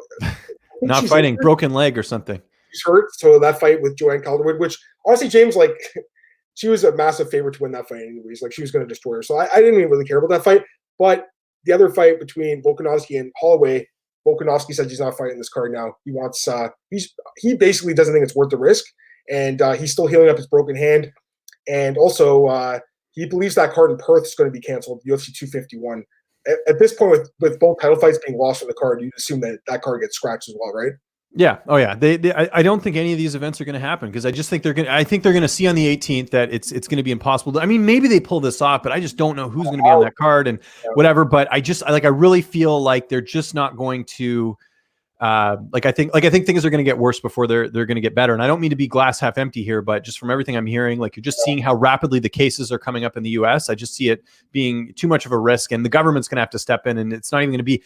not fighting, hurt. Broken leg or something. She's hurt. So that fight with Joanne Calderwood, which honestly, James, like she was a massive favorite to win that fight anyways. Like she was going to destroy her. So I didn't even really care about that fight. But the other fight between Volkanovski and Holloway, Volkanovski said he's not fighting this card now. He wants he basically doesn't think it's worth the risk, and he's still healing up his broken hand. and also he believes that card in Perth is going to be canceled, UFC 251. At this point, with both title fights being lost on the card, you'd assume that card gets scratched as well, right? Yeah. Oh yeah. I don't think any of these events are going to happen because I just think I think they're going to see on the 18th that it's going to be impossible. I mean, maybe they pull this off, but I just don't know who's going to be on that card and whatever. But I really feel like they're just not going to. I think things are going to get worse before they're going to get better. And I don't mean to be glass half empty here, but just from everything I'm hearing, like you're just seeing how rapidly the cases are coming up in the US. I just see it being too much of a risk, and the government's going to have to step in, and it's not even going to be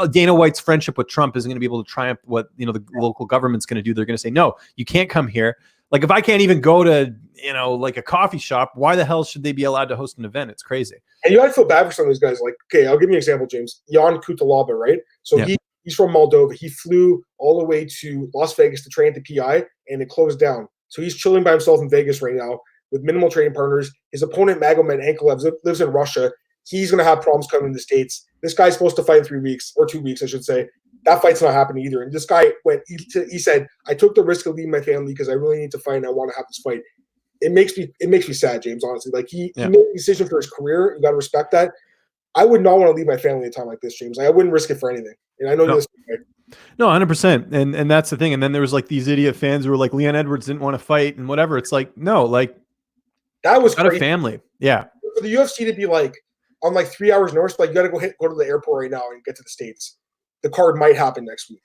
Dana White's friendship with Trump isn't going to be able to triumph what, the local government's going to do. They're going to say, no, you can't come here. Like if I can't even go to, like a coffee shop, why the hell should they be allowed to host an event? It's crazy. And you gotta feel bad for some of these guys. Like, okay, I'll give you an example, James. Jan Kutalaba, right? So he's from Moldova. He flew all the way to Las Vegas to train at the PI, and it closed down. So he's chilling by himself in Vegas right now with minimal training partners. His opponent, Magomed Ankalaev, lives in Russia. He's going to have problems coming to the States. This guy's supposed to fight in 3 weeks, or 2 weeks, I should say. That fight's not happening either. And this guy he said, I took the risk of leaving my family because I really need to fight and I want to have this fight. It makes me sad, James, honestly. Like he made a decision for his career. You got to respect that. I would not want to leave my family at a time like this, James. I wouldn't risk it for anything. And I know this. No, 100%. And that's the thing. And then there was like these idiot fans who were like, Leon Edwards didn't want to fight and whatever. It's like, no, like that was not a family. Yeah. For the UFC to be like on like 3 hours north, like you got to go to the airport right now and get to the States. The card might happen next week.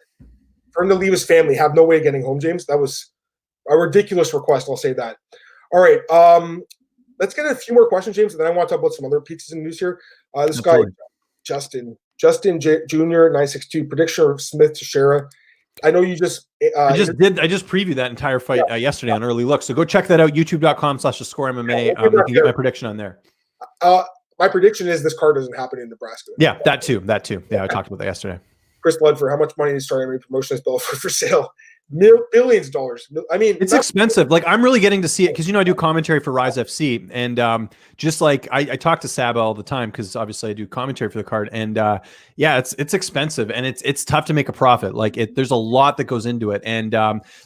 For him to leave his family, have no way of getting home, James. That was a ridiculous request. I'll say that. All right. Let's get a few more questions, James, and then I want to talk about some other pieces in news here. This guy, Justin Jr. 962 prediction of Smith to Shera. I know you just I just previewed that entire fight yesterday on Early Look. So go check that out. YouTube.com/thescoremma. You can get my prediction on there. My prediction is this card doesn't happen in Nebraska. Yeah, that too. Yeah, I talked about that yesterday. Chris Ludford, how much money is starting any promotion is bill for sale? Billions of dollars. I mean, it's expensive. Like I'm really getting to see it because I do commentary for Rise FC, and just like I talk to Saba all the time because obviously I do commentary for the card, and it's expensive and it's tough to make a profit. Like there's a lot that goes into it, and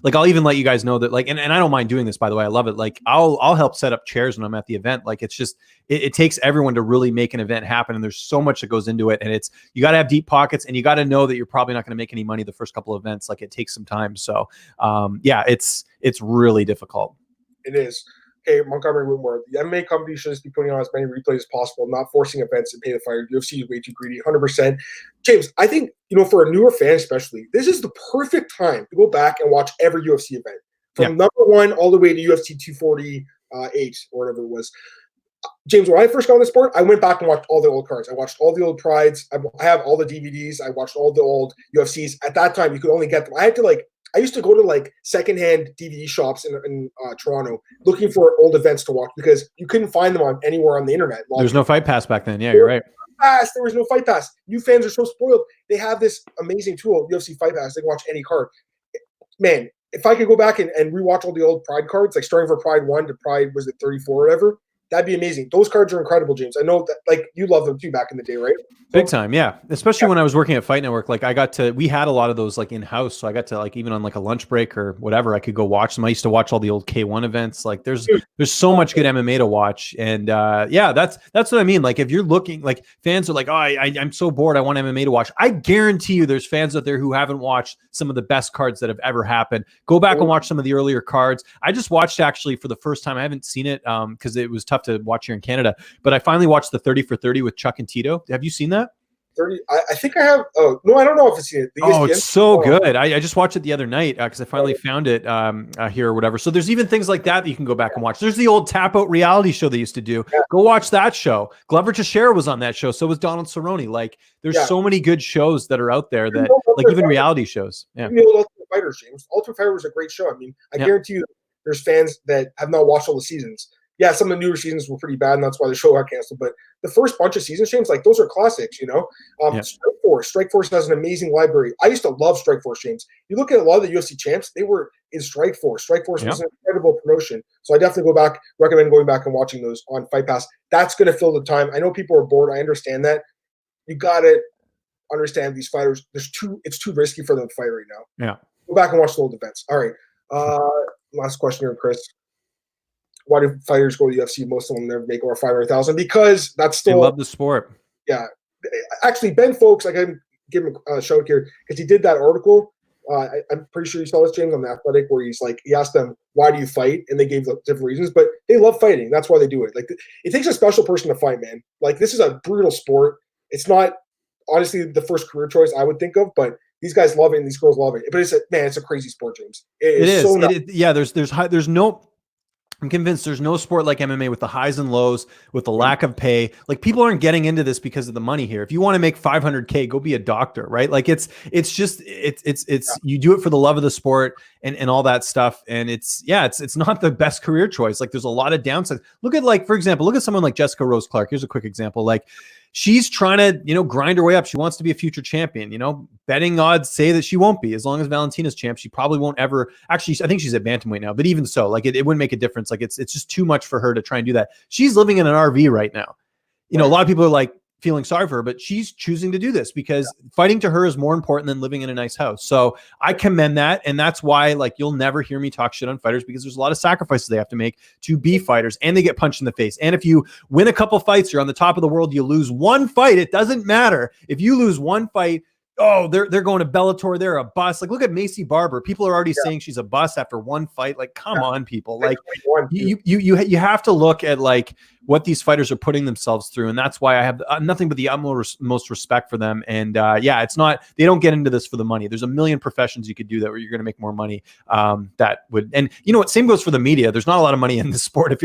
like I'll even let you guys know that like, and I don't mind doing this, by the way. I love it. Like I'll help set up chairs when I'm at the event. Like it's just it takes everyone to really make an event happen, and there's so much that goes into it, and you got to have deep pockets, and you got to know that you're probably not going to make any money the first couple of events. Like it takes some time. So it's really difficult. It is. Okay, Montgomery Whitmore. The MMA company should just be putting on as many replays as possible, not forcing events and pay the fighter. UFC is way too greedy, 100%. James, I think, for a newer fan especially, this is the perfect time to go back and watch every UFC event. From number one all the way to UFC 248 or whatever it was. James, when I first got on the sport, I went back and watched all the old cards. I watched all the old Prides. I have all the DVDs. I watched all the old UFCs. At that time, you could only get them. I used to go to secondhand DVD shops in Toronto looking for old events to watch because you couldn't find them anywhere on the internet. There's no Fight Pass back then. Yeah, you're right. There was no Fight Pass. You fans are so spoiled. They have this amazing tool, UFC Fight Pass. They can watch any card. Man, if I could go back and rewatch all the old Pride cards, like starting from Pride 1 to Pride, was it 34 or whatever? That'd be amazing. Those cards are incredible, James. I know that you love them too back in the day, right? Big time, yeah. Especially when I was working at Fight Network, we had a lot of those in-house, so I got to even on a lunch break or whatever, I could go watch them. I used to watch all the old K1 events. There's so much good MMA to watch, and that's what I mean. If you're looking, fans are like, oh, I'm so bored, I want MMA to watch. I guarantee you, there's fans out there who haven't watched some of the best cards that have ever happened. Go back and watch some of the earlier cards. I just watched actually for the first time. I haven't seen it because it was tough to watch here in Canada, but I finally watched the 30 for 30 with Chuck and Tito. Have you seen that? 30. I think I have. Oh no, I don't know if I've seen it. It's so good. I just watched it the other night because I finally found it here or whatever. So there's even things like that you can go back and watch. There's the old Tap Out reality show they used to do. Yeah. Go watch that show. Glover Teixeira was on that show. So was Donald Cerrone. There's so many good shows that are out there that even reality shows. Yeah. Even the old Ultimate Fighters, James. Ultimate Fighter was a great show. I mean, I guarantee you there's fans that have not watched all the seasons. Yeah, some of the newer seasons were pretty bad, and that's why the show got canceled. But the first bunch of seasons, James, those are classics, Strikeforce has an amazing library. I used to love Strikeforce, James. You look at a lot of the UFC champs, they were in Strikeforce. Strikeforce was an incredible promotion. So I definitely recommend going back and watching those on Fight Pass. That's going to fill the time. I know people are bored. I understand that. You got to understand these fighters. It's too risky for them to fight right now. Yeah. Go back and watch the old events. All right. Last question here, Chris. why do fighters go to the UFC? Most of them never make over 500,000 because that's still. They love the sport. Yeah. Actually, Ben Folks, I can give him a shout here because he did that article. I'm pretty sure you saw this, James, on The Athletic, where he asked them, why do you fight? And they gave the different reasons, but they love fighting. That's why they do it. Like, it takes a special person to fight, man. Like, this is a brutal sport. It's not, honestly, the first career choice I would think of, but these guys love it and these girls love it. But it's a crazy sport, James. It is. There's no, I'm convinced there's no sport like MMA with the highs and lows, with the lack of pay. Like, people aren't getting into this because of the money here. If you want to make 500K, go be a doctor, right? Like, it's you do it for the love of the sport and all that stuff. And it's not the best career choice. Like, there's a lot of downsides. Look at, for example, look at someone like Jessica Rose Clark. Here's a quick example. Like, she's trying to, grind her way up. She wants to be a future champion. Betting odds say that she won't be. As long as Valentina's champ, she probably won't ever. Actually, I think she's at bantamweight now. But even so, like, it wouldn't make a difference. Like, it's just too much for her to try and do that. She's living in an RV right now. A lot of people are like feeling sorry for her, but she's choosing to do this because fighting to her is more important than living in a nice house. So I commend that. And that's why, like, you'll never hear me talk shit on fighters, because there's a lot of sacrifices they have to make to be fighters, and they get punched in the face. And if you win a couple fights, you're on the top of the world, you lose one fight, it doesn't matter. If you lose one fight, they're going to Bellator, they're a bust. Like, look at Macy Barber. People are already saying she's a bust after one fight. Like, come on, people. Like, you have to look at, like, what these fighters are putting themselves through. And that's why I have nothing but the utmost respect for them. And it's not, they don't get into this for the money. There's a million professions you could do that where you're going to make more money. That would, and you know what, same goes for the media. There's not a lot of money in this sport.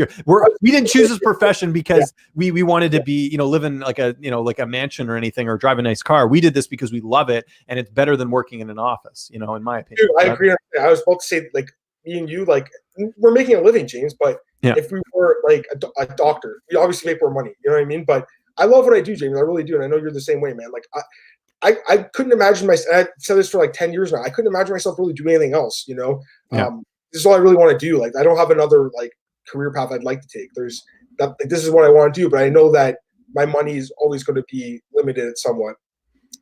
We didn't choose this profession because we wanted to be, live in like a mansion or anything, or drive a nice car. We did this because we love it, and it's better than working in an office, in my opinion. Dude, I agree. I was about to say, like, me and you, like, we're making a living, James, but if we were like a doctor, we obviously make more money. You know what I mean? But I love what I do, James. I really do. And I know you're the same way, man. Like, I couldn't imagine myself, I've said this for like 10 years now, I couldn't imagine myself really doing anything else, This is all I really want to do. Like, I don't have another, like, career path I'd like to take. This is what I want to do, but I know that my money is always going to be limited somewhat,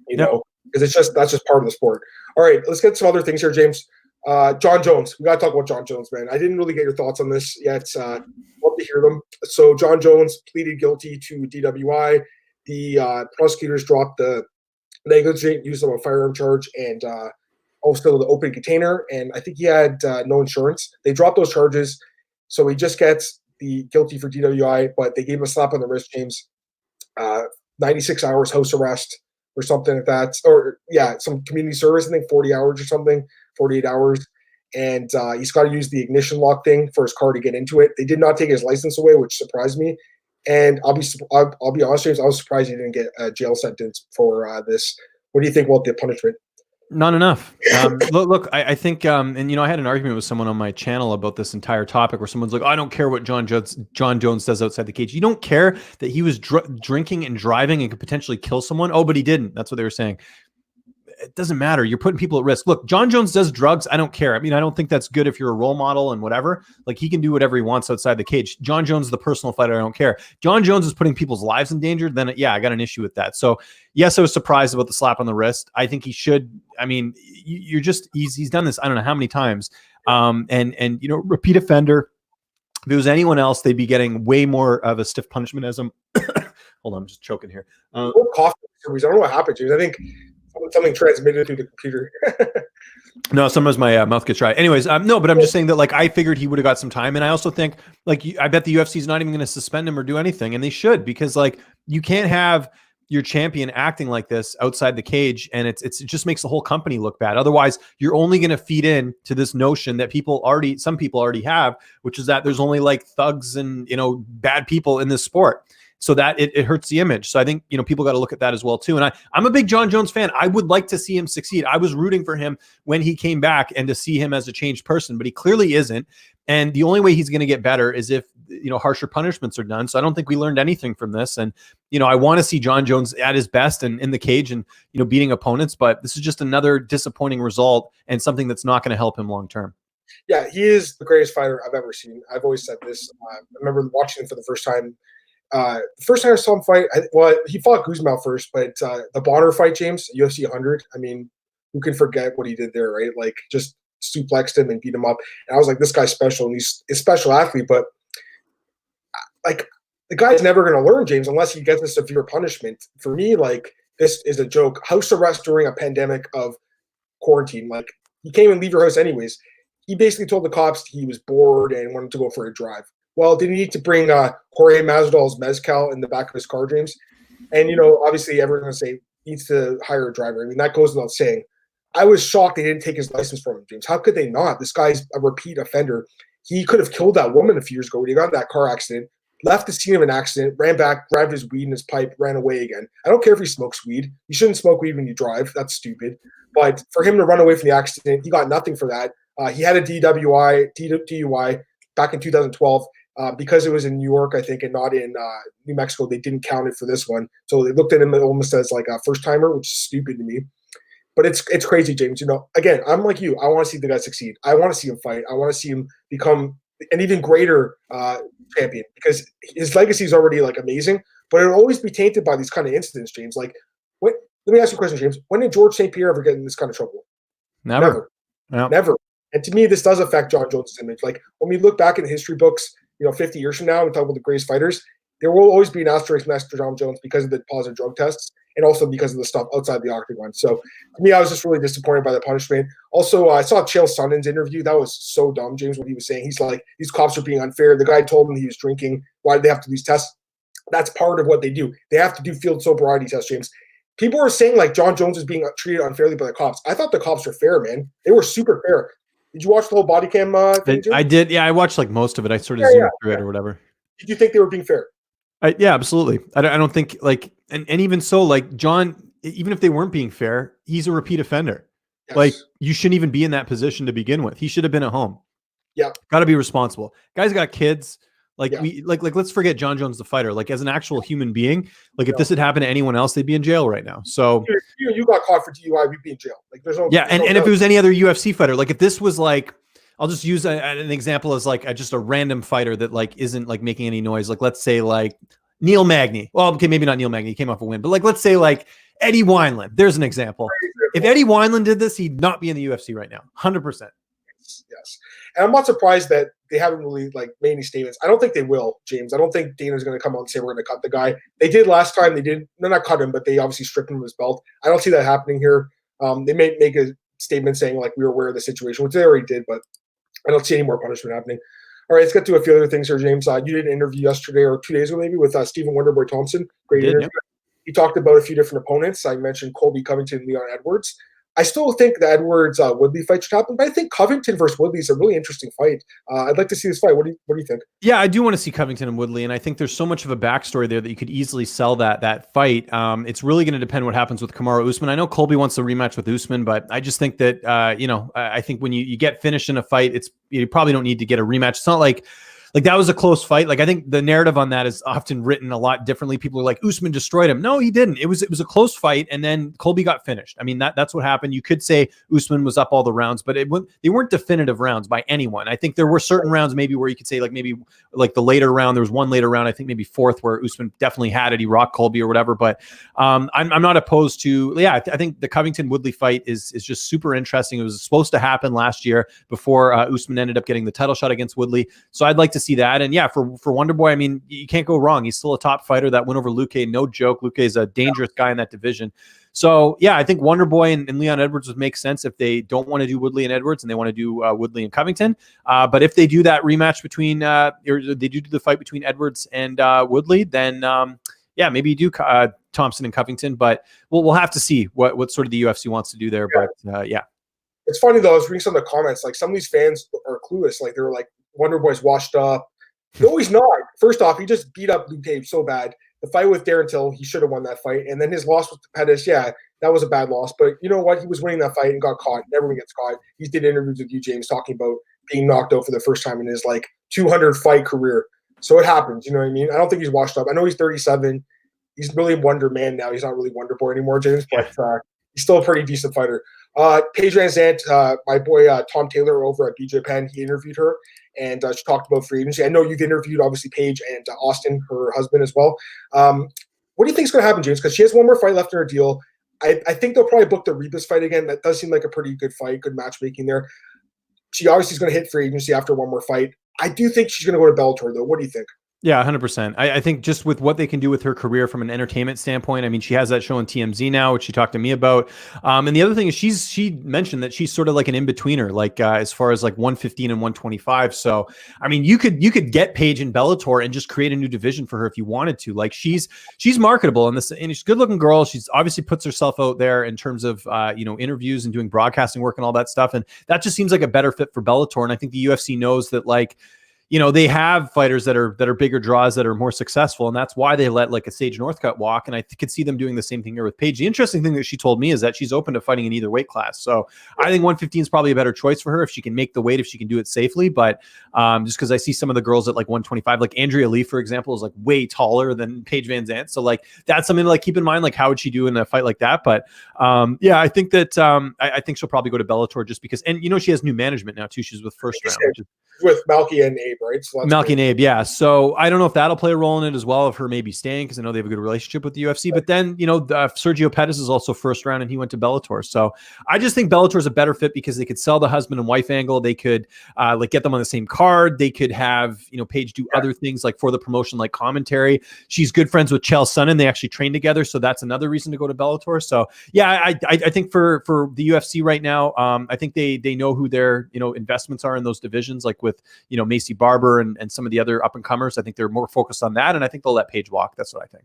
because that's just part of the sport. All right, let's get some other things here, James. Jon Jones. We got to talk about Jon Jones, man. I didn't really get your thoughts on this yet. Love to hear them. So Jon Jones pleaded guilty to DWI. The prosecutors dropped the negligent use of a firearm charge and also the open container. And I think he had no insurance. They dropped those charges. So he just gets the guilty for DWI, but they gave him a slap on the wrist, James. 96 hours house arrest or something like that. Or, some community service, I think 40 hours or something. 48 hours, and he's got to use the ignition lock thing for his car to get into it. They did not take his license away, which surprised me. And I'll be honest, James, I was surprised he didn't get a jail sentence for this. What do you think about the punishment? Not enough. Look, I think, and I had an argument with someone on my channel about this entire topic, where someone's like, I don't care what Jon Jones does outside the cage. You don't care that he was drinking and driving and could potentially kill someone? Oh, but he didn't. That's what they were saying. It doesn't matter. You're putting people at risk. Look, Jon Jones does drugs. I don't care. I mean, I don't think that's good if you're a role model and whatever. Like, he can do whatever he wants outside the cage. Jon Jones is the personal fighter. I don't care. Jon Jones is putting people's lives in danger. Then, I got an issue with that. So, yes, I was surprised about the slap on the wrist. I think he should. I mean, he's done this, I don't know how many times. And repeat offender. If it was anyone else, they'd be getting way more of a stiff punishment as him. Hold on, I'm just choking here. I don't know what happened, James. I think something transmitted through the computer. No, sometimes my mouth gets dry. Anyways, no, but I'm just saying that, like, I figured he would have got some time. And I also think, like, I bet the UFC is not even going to suspend him or do anything. And they should, because, like, you can't have your champion acting like this outside the cage. And it just makes the whole company look bad. Otherwise, you're only going to feed in to this notion that some people already have, which is that there's only, like, thugs and, bad people in this sport. So that it hurts the image. So I think, people got to look at that as well too. And I'm a big Jon Jones fan. I would like to see him succeed. I was rooting for him when he came back and to see him as a changed person, but he clearly isn't. And the only way he's going to get better is if, harsher punishments are done. So I don't think we learned anything from this. And, I want to see Jon Jones at his best and in the cage and, beating opponents, but this is just another disappointing result and something that's not going to help him long-term. Yeah, he is the greatest fighter I've ever seen. I've always said this. I remember watching him for the first time. The first time I saw him fight, he fought Guzman first, but the Bonner fight, James, UFC 100, I mean, who can forget what he did there, right? Like, just suplexed him and beat him up. And I was like, this guy's special, and he's a special athlete, but like the guy's never going to learn, James, unless he gets a severe punishment. For me, like this is a joke. House arrest during a pandemic of quarantine. Like you can't even leave your house anyways. He basically told the cops he was bored and wanted to go for a drive. Well, did he need to bring Jorge Masvidal's mezcal in the back of his car, James? And, obviously everyone's going to say he needs to hire a driver. I mean, that goes without saying. I was shocked they didn't take his license from him, James. How could they not? This guy's a repeat offender. He could have killed that woman a few years ago when he got in that car accident, left the scene of an accident, ran back, grabbed his weed in his pipe, ran away again. I don't care if he smokes weed. You shouldn't smoke weed when you drive. That's stupid. But for him to run away from the accident, he got nothing for that. He had a DUI back in 2012 because it was in New York, I think, and not in New Mexico. They didn't count it for this one. So they looked at him almost as like a first-timer, which is stupid to me. But it's crazy, James. Again, I'm like you. I want to see the guy succeed. I want to see him fight. I want to see him become an even greater champion because his legacy is already like amazing. But it'll always be tainted by these kind of incidents, James. Like, let me ask you a question, James. When did George St. Pierre ever get in this kind of trouble? Never. Never. And to me, this does affect Jon Jones' image. Like when we look back in history books, 50 years from now and talk about the greatest fighters, there will always be an asterisk next to Jon Jones because of the positive drug tests and also because of the stuff outside the octagon. So to me, I was just really disappointed by the punishment. Also, I saw Chael Sonnen's interview. That was so dumb, James, what he was saying. He's like, these cops are being unfair. The guy told him he was drinking. Why did they have to do these tests? That's part of what they do. They have to do field sobriety tests, James. People are saying like Jon Jones is being treated unfairly by the cops. I thought the cops were fair, man. They were super fair. Did you watch the whole body cam thing, Jim? I did. Yeah, I watched like most of it. I sort of zoomed through it or whatever. Did you think they were being fair? Yeah, absolutely. I don't think like, and even so, like Jon, even if they weren't being fair, he's a repeat offender. Yes. Like you shouldn't even be in that position to begin with. He should have been at home. Yeah. Got to be responsible. Guy's got kids. Like let's forget Jon Jones, the fighter, like as an actual human being, like if this had happened to anyone else, they'd be in jail right now. So you got caught for DUI, we'd be in jail. Like there's no, and if it was any other UFC fighter, like if this was like, I'll just use an example as like just a random fighter that like isn't like making any noise. Like let's say like Neil Magny. Well, okay, maybe not Neil Magny. He came off a win, but like let's say like Eddie Wineland. There's an example. If Eddie Wineland did this, he'd not be in the UFC right now. 100%. Yes. And I'm not surprised that they haven't really like made any statements. I don't think they will, James. I don't think Dana's going to come out and say we're going to cut the guy. They did last time. They're not cut him, but they obviously stripped him of his belt. I don't see that happening here. They may make a statement saying like we were aware of the situation, which they already did, but I don't see any more punishment happening. All right, let's get to a few other things here, James. You did an interview yesterday or 2 days ago maybe with Stephen Wonderboy Thompson. Great interview. Yeah. He talked about a few different opponents. I mentioned Colby Covington and Leon Edwards. I still think the Edwards-Woodley fight should happen, but I think Covington versus Woodley is a really interesting fight. I'd like to see this fight. What do you think? Yeah, I do want to see Covington and Woodley, and I think there's so much of a backstory there that you could easily sell that fight. It's really going to depend what happens with Kamaru Usman. I know Colby wants a rematch with Usman, but I just think that I think when you get finished in a fight, you probably don't need to get a rematch. It's not like that was a close fight. Like I think the narrative on that is often written a lot differently. People are like, Usman destroyed him. No, he didn't. It was a close fight, and then Colby got finished. I mean, that's what happened. You could say Usman was up all the rounds, but they weren't definitive rounds by anyone. I think there were certain rounds maybe where you could say maybe the later round. There was one later round, I think maybe fourth, where Usman definitely had it. He rocked Colby or whatever. But I'm not opposed to. Yeah, I think the Covington Woodley fight is just super interesting. It was supposed to happen last year before Usman ended up getting the title shot against Woodley. So I'd like to see that. And yeah, for Wonderboy, I mean, you can't go wrong. He's still a top fighter. That win over Luque, no joke. Luque is a dangerous guy in that division. So yeah, I think Wonderboy and Leon Edwards would make sense if they don't want to do Woodley and Edwards and they want to do Woodley and Covington. But if they do that rematch between, or they do the fight between Edwards and Woodley, then yeah, maybe you do Thompson and Covington. But we'll have to see what sort of the UFC wants to do there. Yeah. But yeah. It's funny though, I was reading some of the comments, like some of these fans are clueless. Like they were like, Wonderboy's washed up. No, he's not. First off, he just beat up Luque so bad. The fight with Darren Till, he should have won that fight. And then his loss with Pettis, yeah, that was a bad loss. But you know what? He was winning that fight and got caught. Everyone gets caught. He did interviews with you, James, talking about being knocked out for the first time in his 200 fight career. So it happens. You know what I mean? I don't think he's washed up. I know he's 37. He's really Wonder Man now. He's not really Wonder Boy anymore, James, but he's still a pretty decent fighter. Paige VanZant, my boy Tom Taylor over at BJ Penn, he interviewed her and she talked about free agency. I know you've interviewed obviously Paige and Austin, her husband as well. What do you think is going to happen, James? Because she has one more fight left in her deal. I think they'll probably book the Rebus fight again. That does seem like a pretty good fight, good matchmaking there. She obviously is going to hit free agency after one more fight. I do think she's going to go to Bellator, though. What do you think? Yeah, 100%. I think just with what they can do with her career from an entertainment standpoint, I mean, she has that show on TMZ now, which she talked to me about. And the other thing is she mentioned that she's sort of like an in-betweener, like as far as like 115 and 125. So, I mean, you could get Paige in Bellator and just create a new division for her if you wanted to. Like she's marketable and she's a good-looking girl. She's obviously puts herself out there in terms of interviews and doing broadcasting work and all that stuff. And that just seems like a better fit for Bellator. And I think the UFC knows that, like, they have fighters that are bigger draws that are more successful, and that's why they let like a Sage Northcutt walk. And I could see them doing the same thing here with Paige. The interesting thing that she told me is that she's open to fighting in either weight class. So I think 115 is probably a better choice for her if she can make the weight, if she can do it safely. But just because I see some of the girls at like 125, like Andrea Lee, for example, is like way taller than Paige VanZant. So like that's something to like keep in mind. Like how would she do in a fight like that? But yeah, I think that I think she'll probably go to Bellator just because, and she has new management now too. She's with First Round, which is with Malky and Abe, right? So Malky and Abe, yeah. So I don't know if that'll play a role in it as well, of her maybe staying, because I know they have a good relationship with the UFC. But then, Sergio Pettis is also First Round, and he went to Bellator. So I just think Bellator is a better fit because they could sell the husband and wife angle. They could like get them on the same card. They could have Paige do other things like for the promotion, like commentary. She's good friends with Chael Sonnen. They actually train together, so that's another reason to go to Bellator. So yeah, I think for the UFC right now, I think they know who their investments are in those divisions, like with Macy Barber and some of the other up and comers. I think they're more focused on that, and I think they'll let Paige walk. That's what I think.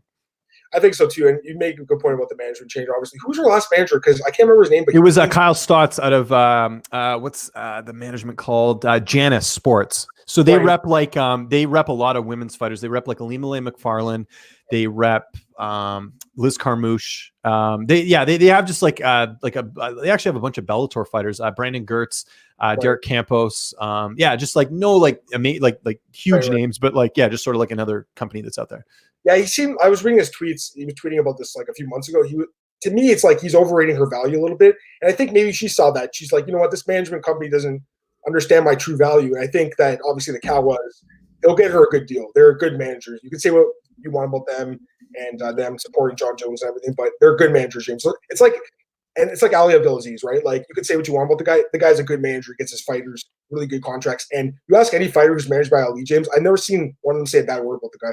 I think so too. And you make a good point about the management change. Obviously, who's her last manager? Because I can't remember his name, but it was Kyle Stotts out of what's the management called? Janus Sports. So they rep like they rep a lot of women's fighters. They rep like Alima Lay McFarlane. They rep Liz Carmouche. They have just they actually have a bunch of Bellator fighters. Brandon Gertz, Derek Campos. Just like huge names, but just sort of like another company that's out there. Yeah, I was reading his tweets. He was tweeting about this like a few months ago. To me, it's like he's overrating her value a little bit. And I think maybe she saw that. She's like, you know what, this management company doesn't understand my true value. And I think that obviously the cow was, they'll get her a good deal. They're good managers. You can say what you want about them and them supporting Jon Jones and everything, but they're good managers, James. So it's like Ali Abdelaziz, right? Like you could say what you want about the guy. The guy's a good manager. He gets his fighters really good contracts. And you ask any fighter who's managed by Ali, James, I've never seen one of them say a bad word about the guy.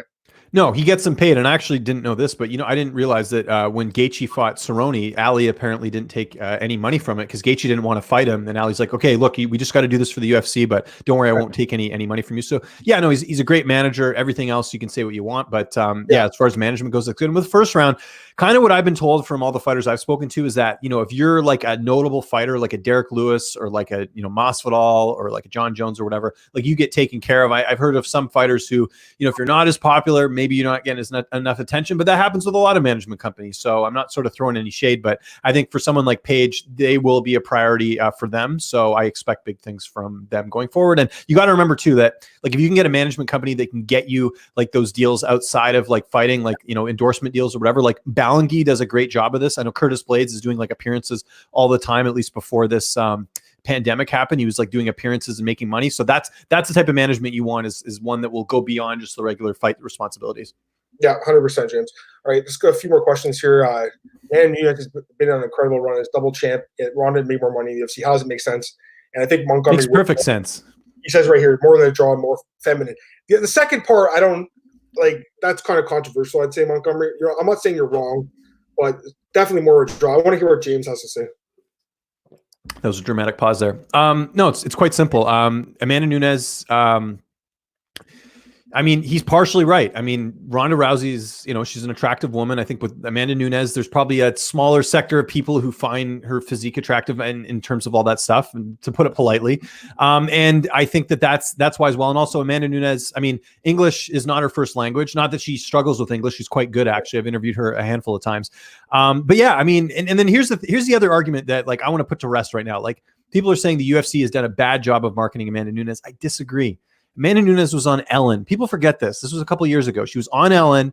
No, he gets them paid. And I actually didn't know this, but I didn't realize that when Gaethje fought Cerrone, Ali apparently didn't take any money from it because Gaethje didn't want to fight him. And Ali's like, okay, look, we just got to do this for the UFC, but don't worry, I won't take any money from you. So yeah, no, he's a great manager. Everything else you can say what you want, but as far as management goes, that's good. And with the First Round, kind of what I've been told from all the fighters I've spoken to is that, if you're like a notable fighter, like a Derek Lewis or like a, Masvidal or like a Jon Jones or whatever, like you get taken care of. I've heard of some fighters who, if you're not as popular, maybe you're not getting enough attention, but that happens with a lot of management companies. So I'm not sort of throwing any shade, but I think for someone like Paige, they will be a priority for them. So I expect big things from them going forward. And you got to remember too, that like, if you can get a management company that can get you like those deals outside of like fighting, like, endorsement deals or whatever, like Balangui does a great job of this. I know Curtis Blades is doing like appearances all the time, at least before this pandemic happened. He was like doing appearances and making money. So that's the type of management you want, is one that will go beyond just the regular fight responsibilities. Yeah, 100%, James. All right, let's go a few more questions here. Man, Munich has been on an incredible run as double champ. Ronda made more money in the UFC. How does it make sense? And I think Montgomery makes perfect sense. He says right here, more than a draw, more feminine. The second part, I don't like. That's kind of controversial. I'd say Montgomery. I'm not saying you're wrong, but definitely more a draw. I want to hear what James has to say. That was a dramatic pause there. No, it's quite simple. Amanda Nunes. I mean, he's partially right. I mean, Ronda Rousey's, she's an attractive woman. I think with Amanda Nunes, there's probably a smaller sector of people who find her physique attractive in terms of all that stuff, to put it politely. And I think that's why as well. And also Amanda Nunes, I mean, English is not her first language. Not that she struggles with English. She's quite good, actually. I've interviewed her a handful of times. But yeah, I mean, and then here's the other argument that like I want to put to rest right now. Like people are saying the UFC has done a bad job of marketing Amanda Nunes. I disagree. Amanda Nunes was on Ellen. People forget this. This was a couple of years ago. She was on Ellen.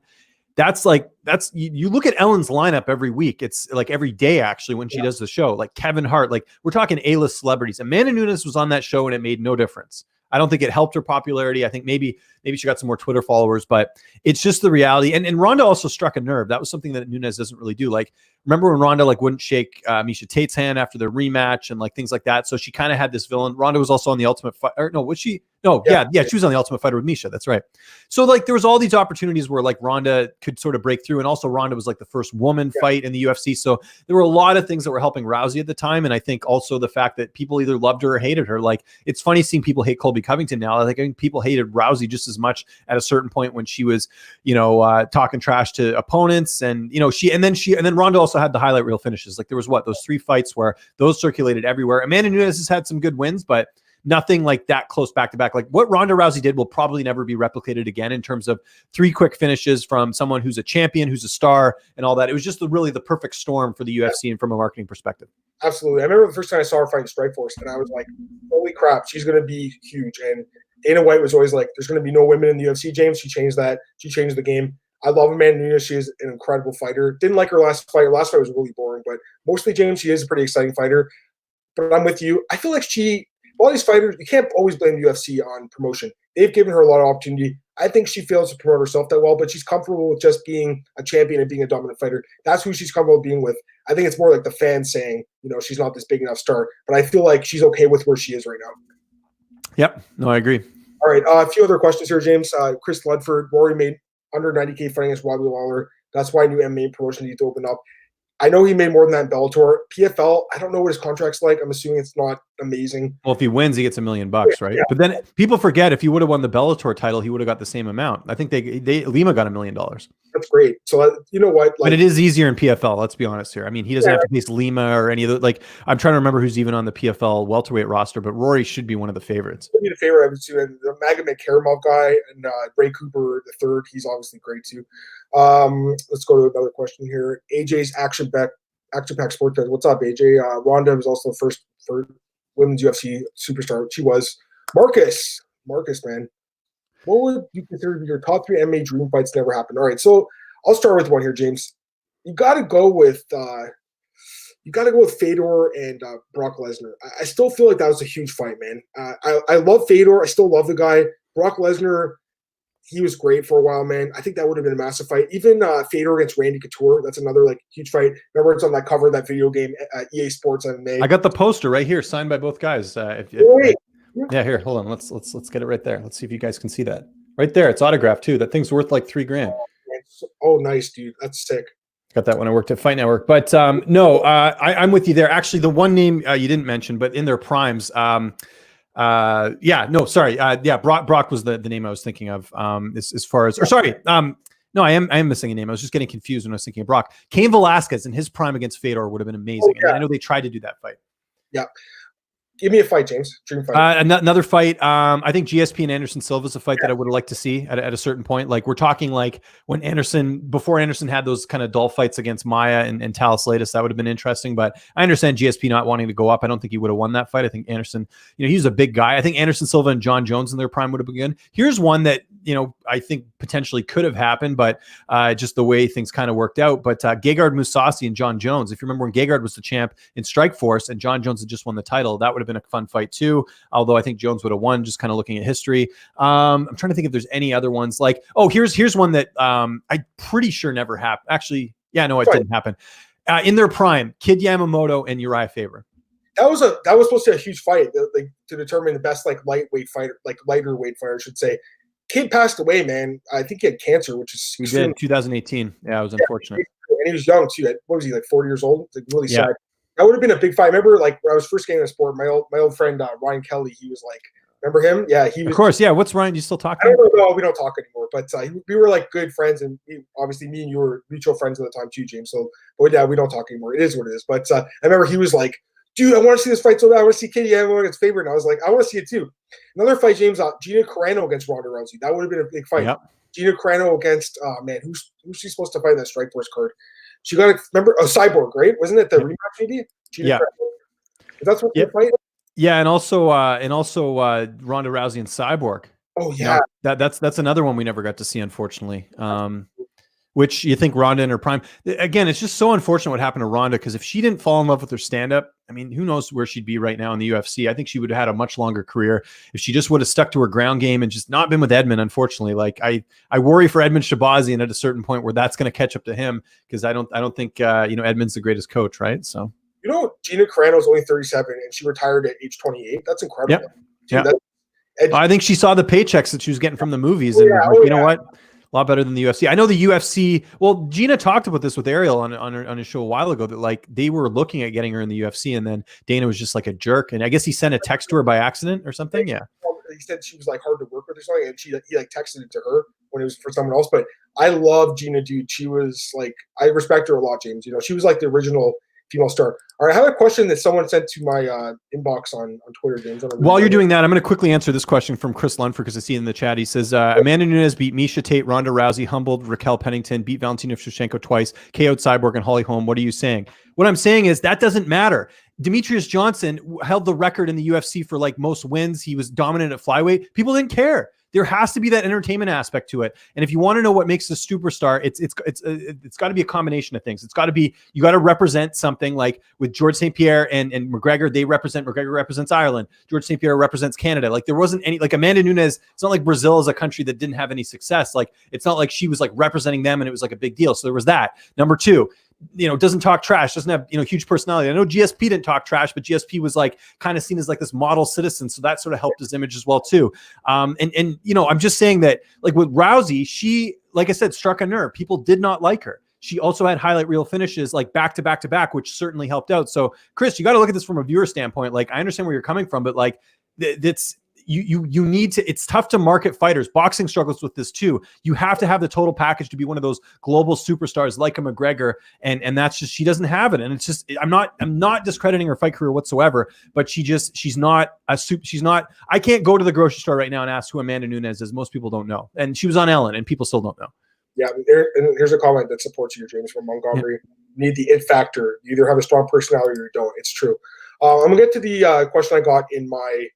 You look at Ellen's lineup every week. It's like every day, actually, when she does the show. Like Kevin Hart, like we're talking A-list celebrities. Amanda Nunes was on that show and it made no difference. I don't think it helped her popularity. I think maybe she got some more Twitter followers, but it's just the reality. And Ronda also struck a nerve. That was something that Nunes doesn't really do. Like, remember when Ronda like wouldn't shake Miesha Tate's hand after the rematch and like things like that? So she kind of had this villain. Ronda was also on the Ultimate Fight. Or no, was she? No, yeah, she was on the Ultimate Fighter with Misha. That's right. So like there was all these opportunities where like Ronda could sort of break through, and also Ronda was like the first woman fight in the UFC. So there were a lot of things that were helping Rousey at the time, and I think also the fact that people either loved her or hated her. Like it's funny seeing people hate Colby Covington now. I think people hated Rousey just as much at a certain point when she was, talking trash to opponents, and and then Ronda also had the highlight reel finishes. Like there was those 3 fights where those circulated everywhere. Amanda Nunes has had some good wins, but nothing like that close back to back. Like what Ronda Rousey did will probably never be replicated again in terms of 3 quick finishes from someone who's a champion, who's a star, and all that. It was just really the perfect storm for the UFC and from a marketing perspective. Absolutely. I remember the first time I saw her fight in Strikeforce, and I was like, holy crap, she's going to be huge. And Dana White was always like, there's going to be no women in the UFC, James. She changed that. She changed the game. I love Amanda Nunes. She is an incredible fighter. Didn't like her last fight. Her last fight was really boring, but mostly, James, she is a pretty exciting fighter. But I'm with you. I feel like all these fighters, you can't always blame the UFC on promotion. They've given her a lot of opportunity. I think she fails to promote herself that well, but she's comfortable with just being a champion and being a dominant fighter. That's who she's comfortable being with. I think it's more like the fans saying, she's not this big enough star, but I feel like she's okay with where she is right now. Yep. No, I agree. All right. A few other questions here, James. Chris Ludford, Rory made under 90K fighting against Robbie Lawler. That's why new MMA promotion needs to open up. I know he made more than that in Bellator. PFL, I don't know what his contract's like. I'm assuming it's not amazing. Well, if he wins, he gets $1 million, right? Yeah. But then people forget if he would have won the Bellator title, he would have got the same amount. I think Lima got $1 million. That's great. So you know what? But it is easier in PFL. Let's be honest here. I mean, he doesn't have to face Lima or any of the I'm trying to remember who's even on the PFL welterweight roster, but Rory should be one of the favorites. He'd be the favorite. I would say the Magomed Karamov guy and Ray Cooper the third. He's obviously great too. Let's go to another question here. AJ's Action Pack Sports. What's up, AJ? Ronda was also the first for women's UFC superstar. She was. Marcus, man. What would you consider to be your top 3 MMA dream fights never happened? All right, so I'll start with one here, James. You got to go with Fedor and Brock Lesnar. I still feel like that was a huge fight, man. I love Fedor. I still love the guy. Brock Lesnar, he was great for a while, man. I think that would have been a massive fight. Even Fedor against Randy Couture, that's another huge fight. Remember, it's on that cover of that video game, EA Sports MMA. I got the poster right here, signed by both guys. Yeah, here, hold on. Let's get it right there. Let's see if you guys can see that. Right there, it's autographed too. That thing's worth like $3,000. Oh, nice, dude. That's sick. Got that when I worked at Fight Network. But no, I'm with you there. Actually, the one name you didn't mention, but in their primes, Brock was the name I was thinking of. As far as, or sorry, no, I am missing a name. I was just getting confused when I was thinking of Brock. Cain Velasquez in his prime against Fedor would have been amazing. And I know they tried to do that fight. Yeah. Give me a fight, James. Dream fight. Another fight. I think GSP and Anderson Silva is a fight that I would have liked to see at a certain point. Like we're talking when before Anderson had those kind of dull fights against Maya and Talis Latis, that would have been interesting. But I understand GSP not wanting to go up. I don't think he would have won that fight. I think Anderson, he's a big guy. I think Anderson Silva and Jon Jones in their prime would have been good. Here's one that, I think potentially could have happened, but just the way things kind of worked out. But Gegard Mousasi and Jon Jones, if you remember when Gegard was the champ in Strikeforce and Jon Jones had just won the title, that would have been a fun fight too. Although I think Jones would have won, just kind of looking at history. I'm trying to think if there's any other ones here's one that I'm pretty sure never happened. Actually, yeah, no, it didn't happen. In their prime, Kid Yamamoto and Uriah Faber. That was supposed to be a huge fight to determine the best lightweight fighter, lighter weight fighter, I should say. Kid passed away, man. I think he had cancer, which is he did in 2018. Yeah, it was unfortunate. And he was young too. What was he, 40 years old? Really sad. That would have been a big fight. I remember when I was first getting into sport, my old friend Ryan Kelly, he was remember him? Yeah, he was. Of course, yeah. What's Ryan? Do you still talk to him? I don't know. No, we don't talk anymore. But we were good friends, and obviously me and you were mutual friends at the time too, James. So, but yeah, we don't talk anymore. It is what it is. But I remember he was like, dude, I want to see this fight so bad. I want to see Kid Yamamoto against Faber. And I was like, I want to see it too. Another fight, James, Gina Carano against Ronda Rousey. That would have been a big fight. Yep. Gina Carano against, who's she supposed to fight in that Strikeforce card? She got remember Cyborg, right? Wasn't it the rematch maybe? Gina Carano. That's what they fight. Yeah, and also Ronda Rousey and Cyborg. Oh yeah, that's another one we never got to see, unfortunately. Which you think Ronda in her prime. Again, it's just so unfortunate what happened to Ronda, because if she didn't fall in love with her stand-up, I mean, who knows where she'd be right now in the UFC. I think she would have had a much longer career if she just would have stuck to her ground game and just not been with Edmund, unfortunately. I worry for Edmund Shabazian at a certain point where that's going to catch up to him, because I don't think Edmund's the greatest coach, right? So Gina Carano is only 37 and she retired at age 28. That's incredible. Yeah. I think she saw the paychecks that she was getting from the movies, and was like, you know what? A lot better than the UFC. I know the UFC. Well, Gina talked about this with Ariel on his show a while ago, that like they were looking at getting her in the UFC, and then Dana was just like a jerk, and I guess he sent a text to her by accident or something. Yeah, he said she was like hard to work with or something, and he like texted it to her when it was for someone else. But I love Gina, dude. She was like, I respect her a lot, James. You know, she was like the original female star. All right, I have a question that someone sent to my inbox on Twitter, James. While you're doing that, I'm going to quickly answer this question from Chris Lunford, because I see it in the chat. He says, Amanda Nunes beat Miesha Tate, Ronda Rousey, humbled Raquel Pennington, beat Valentina Shevchenko twice, KO'd Cyborg and Holly Holm. What are you saying? What I'm saying is that doesn't matter. Demetrius Johnson held the record in the UFC for like most wins. He was dominant at flyweight. People didn't care. There has to be that entertainment aspect to it. And if you want to know what makes a superstar, it's got to be a combination of things. It's got to be, you got to represent something. Like with George St. Pierre and McGregor, McGregor represents Ireland. George St. Pierre represents Canada. Like there wasn't any, like Amanda Nunes, it's not like Brazil is a country that didn't have any success. Like it's not like she was like representing them and it was like a big deal. So there was that. Number two, doesn't talk trash, doesn't have, huge personality. I know GSP didn't talk trash, but GSP was like kind of seen as like this model citizen. So that sort of helped his image as well too. I'm just saying that like with Rousey, she, like I said, struck a nerve. People did not like her. She also had highlight reel finishes like back to back to back, which certainly helped out. So Chris, you got to look at this from a viewer standpoint. Like I understand where you're coming from, but like that's, you need to, it's tough to market fighters. Boxing struggles with this too. You have to have the total package to be one of those global superstars like a McGregor. And that's just, she doesn't have it. And it's just, I'm not discrediting her fight career whatsoever, but she's not, I can't go to the grocery store right now and ask who Amanda Nunes is. Most people don't know. And she was on Ellen and people still don't know. Yeah. And here's a comment that supports you, James, from Montgomery. Yeah. You need the it factor. You either have a strong personality or you don't. It's true. I'm gonna get to the question I got in my,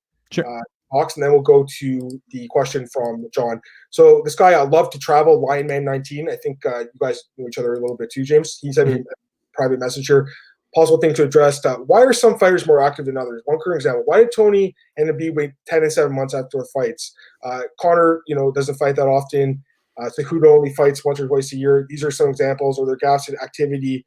box, and then we'll go to the question from John. So this guy, I love to travel, Lionman19. I think you guys know each other a little bit too, James. He sent me a private message here. Possible thing to address. Why are some fighters more active than others? One current example. Why did Tony and Khabib wait 10 and 7 months after the fights? Conor, doesn't fight that often. Cejudo only fights once or twice a year. These are some examples. Are there gaps in activity?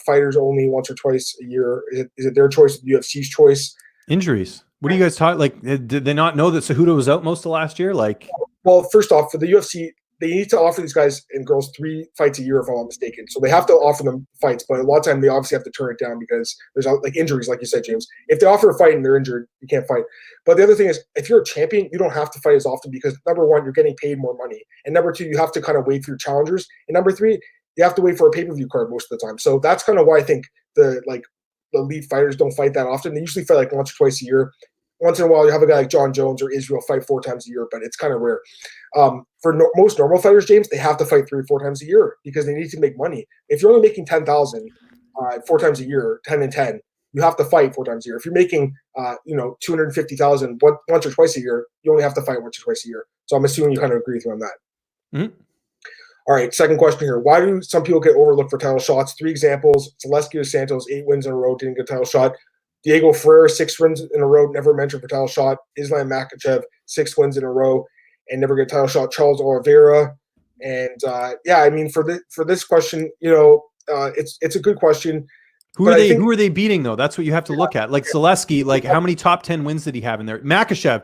Fighters only once or twice a year. Is it their choice? The UFC's choice? Injuries. What do you guys talk? Like, did they not know that Cejudo was out most of last year? Like, well, first off, for the UFC, they need to offer these guys and girls 3 fights a year, if I'm not mistaken. So they have to offer them fights, but a lot of time they obviously have to turn it down because there's like injuries, like you said, James. If they offer a fight and they're injured, you can't fight. But the other thing is, if you're a champion, you don't have to fight as often because number one, you're getting paid more money, and number two, you have to kind of wait for your challengers, and number three, you have to wait for a pay-per-view card most of the time. So that's kind of why I think the elite fighters don't fight that often. They usually fight like once or twice a year. Once in a while, you have a guy like Jon Jones or Israel fight 4 times a year, but it's kind of rare. Most normal fighters, James, they have to fight 3 or 4 times a year because they need to make money. If you're only making $10,000 4 times a year, 10 and 10, you have to fight 4 times a year. If you're making $250,000 once or twice a year, you only have to fight once or twice a year. So I'm assuming you kind of agree with me on that. Mm-hmm. All right, second question here. Why do some people get overlooked for title shots? 3 examples. Zaleski dos Santos, 8 wins in a row, didn't get a title shot. Diego Ferreira, 6 wins in a row, never mentioned for title shot. Islam Makhachev, 6 wins in a row and never get a title shot. Charles Oliveira. And for this question, it's a good question. Who are they beating though? That's what you have to look at. Like Zaleski, like how many top 10 wins did he have in there? Makhachev,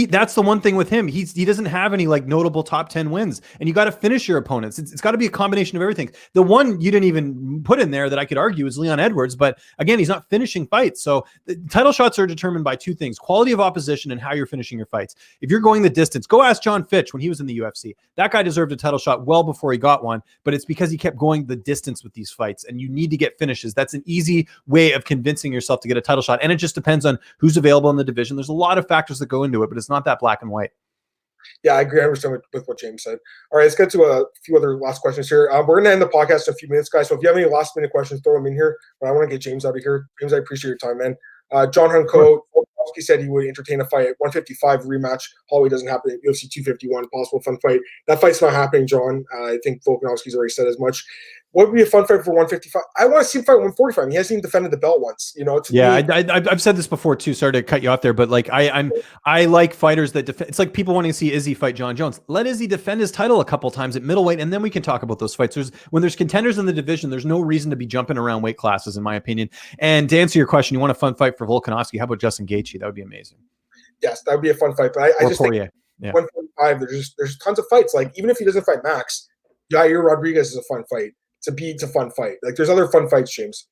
that's the one thing with him. He doesn't have any like notable top 10 wins, and you got to finish your opponents. It's got to be a combination of everything. The one you didn't even put in there that I could argue is Leon Edwards, but again, he's not finishing fights. So the title shots are determined by 2 things: quality of opposition and how you're finishing your fights. If you're going the distance, go ask John Fitch when he was in the UFC. That guy deserved a title shot well before he got one, but it's because he kept going the distance with these fights, and you need to get finishes. That's an easy way of convincing yourself to get a title shot. And it just depends on who's available in the division. There's a lot of factors that go into it, but it's not that black and white. Yeah, I agree. I understand with what James said. All right, let's get to a few other last questions here. We're going to end the podcast in a few minutes, guys. So if you have any last minute questions, throw them in here. But I want to get James out of here. James, I appreciate your time, man. John Hunko said he would entertain a fight at 155 rematch. Holloway doesn't happen at UFC 251. Possible fun fight. That fight's not happening, John. I think Volkanovski's already said as much. What would be a fun fight for 155? I want to see him fight 145. He hasn't even defended the belt once. I've said this before too. Sorry to cut you off there, but like I like fighters that defend. It's like people wanting to see Izzy fight Jon Jones. Let Izzy defend his title a couple times at middleweight, and then we can talk about those fights. When there's contenders in the division, there's no reason to be jumping around weight classes, in my opinion. And to answer your question, you want a fun fight for Volkanovski? How about Justin Gaethje? That would be amazing. Yes, that would be a fun fight. But I just Poirier. think 145, there's tons of fights. Like, even if he doesn't fight Max, Yair Rodriguez is a fun fight. It's a fun fight. Like, there's other fun fights, James.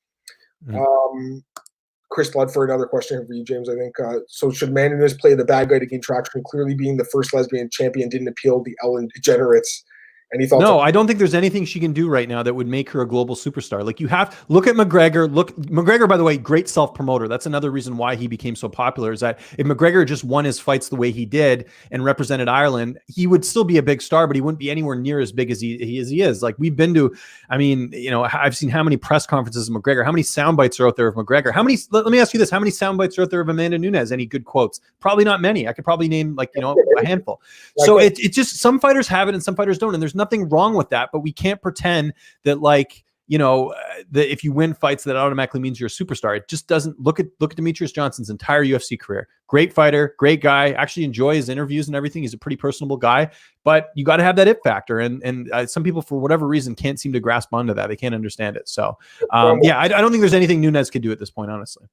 Chris Blood for another question for you, James. I think so. Should Manuez play the bad guy to gain traction? Clearly, being the first lesbian champion didn't appeal the Ellen degenerates. Any thoughts? No, I don't think there's anything she can do right now that would make her a global superstar. Like, you have look at McGregor. McGregor, by the way, great self-promoter. That's another reason why he became so popular, is that if McGregor just won his fights the way he did and represented Ireland, he would still be a big star, but he wouldn't be anywhere near as big as he is. Like, we've been to, I mean, I've seen how many press conferences of McGregor, how many sound bites are out there of McGregor, let me ask you this, how many sound bites are out there of Amanda Nunes? Any good quotes? Probably not many. I could probably name a handful. So it's just, some fighters have it and some fighters don't, and there's nothing wrong with that. But we can't pretend that that if you win fights that automatically means you're a superstar. It just doesn't. Look at Demetrius Johnson's entire UFC career. Great fighter, great guy. Actually enjoy his interviews and everything. He's a pretty personable guy, but you got to have that it factor. And some people, for whatever reason, can't seem to grasp onto that. They can't understand it. So I don't think there's anything Nunes could do at this point, honestly.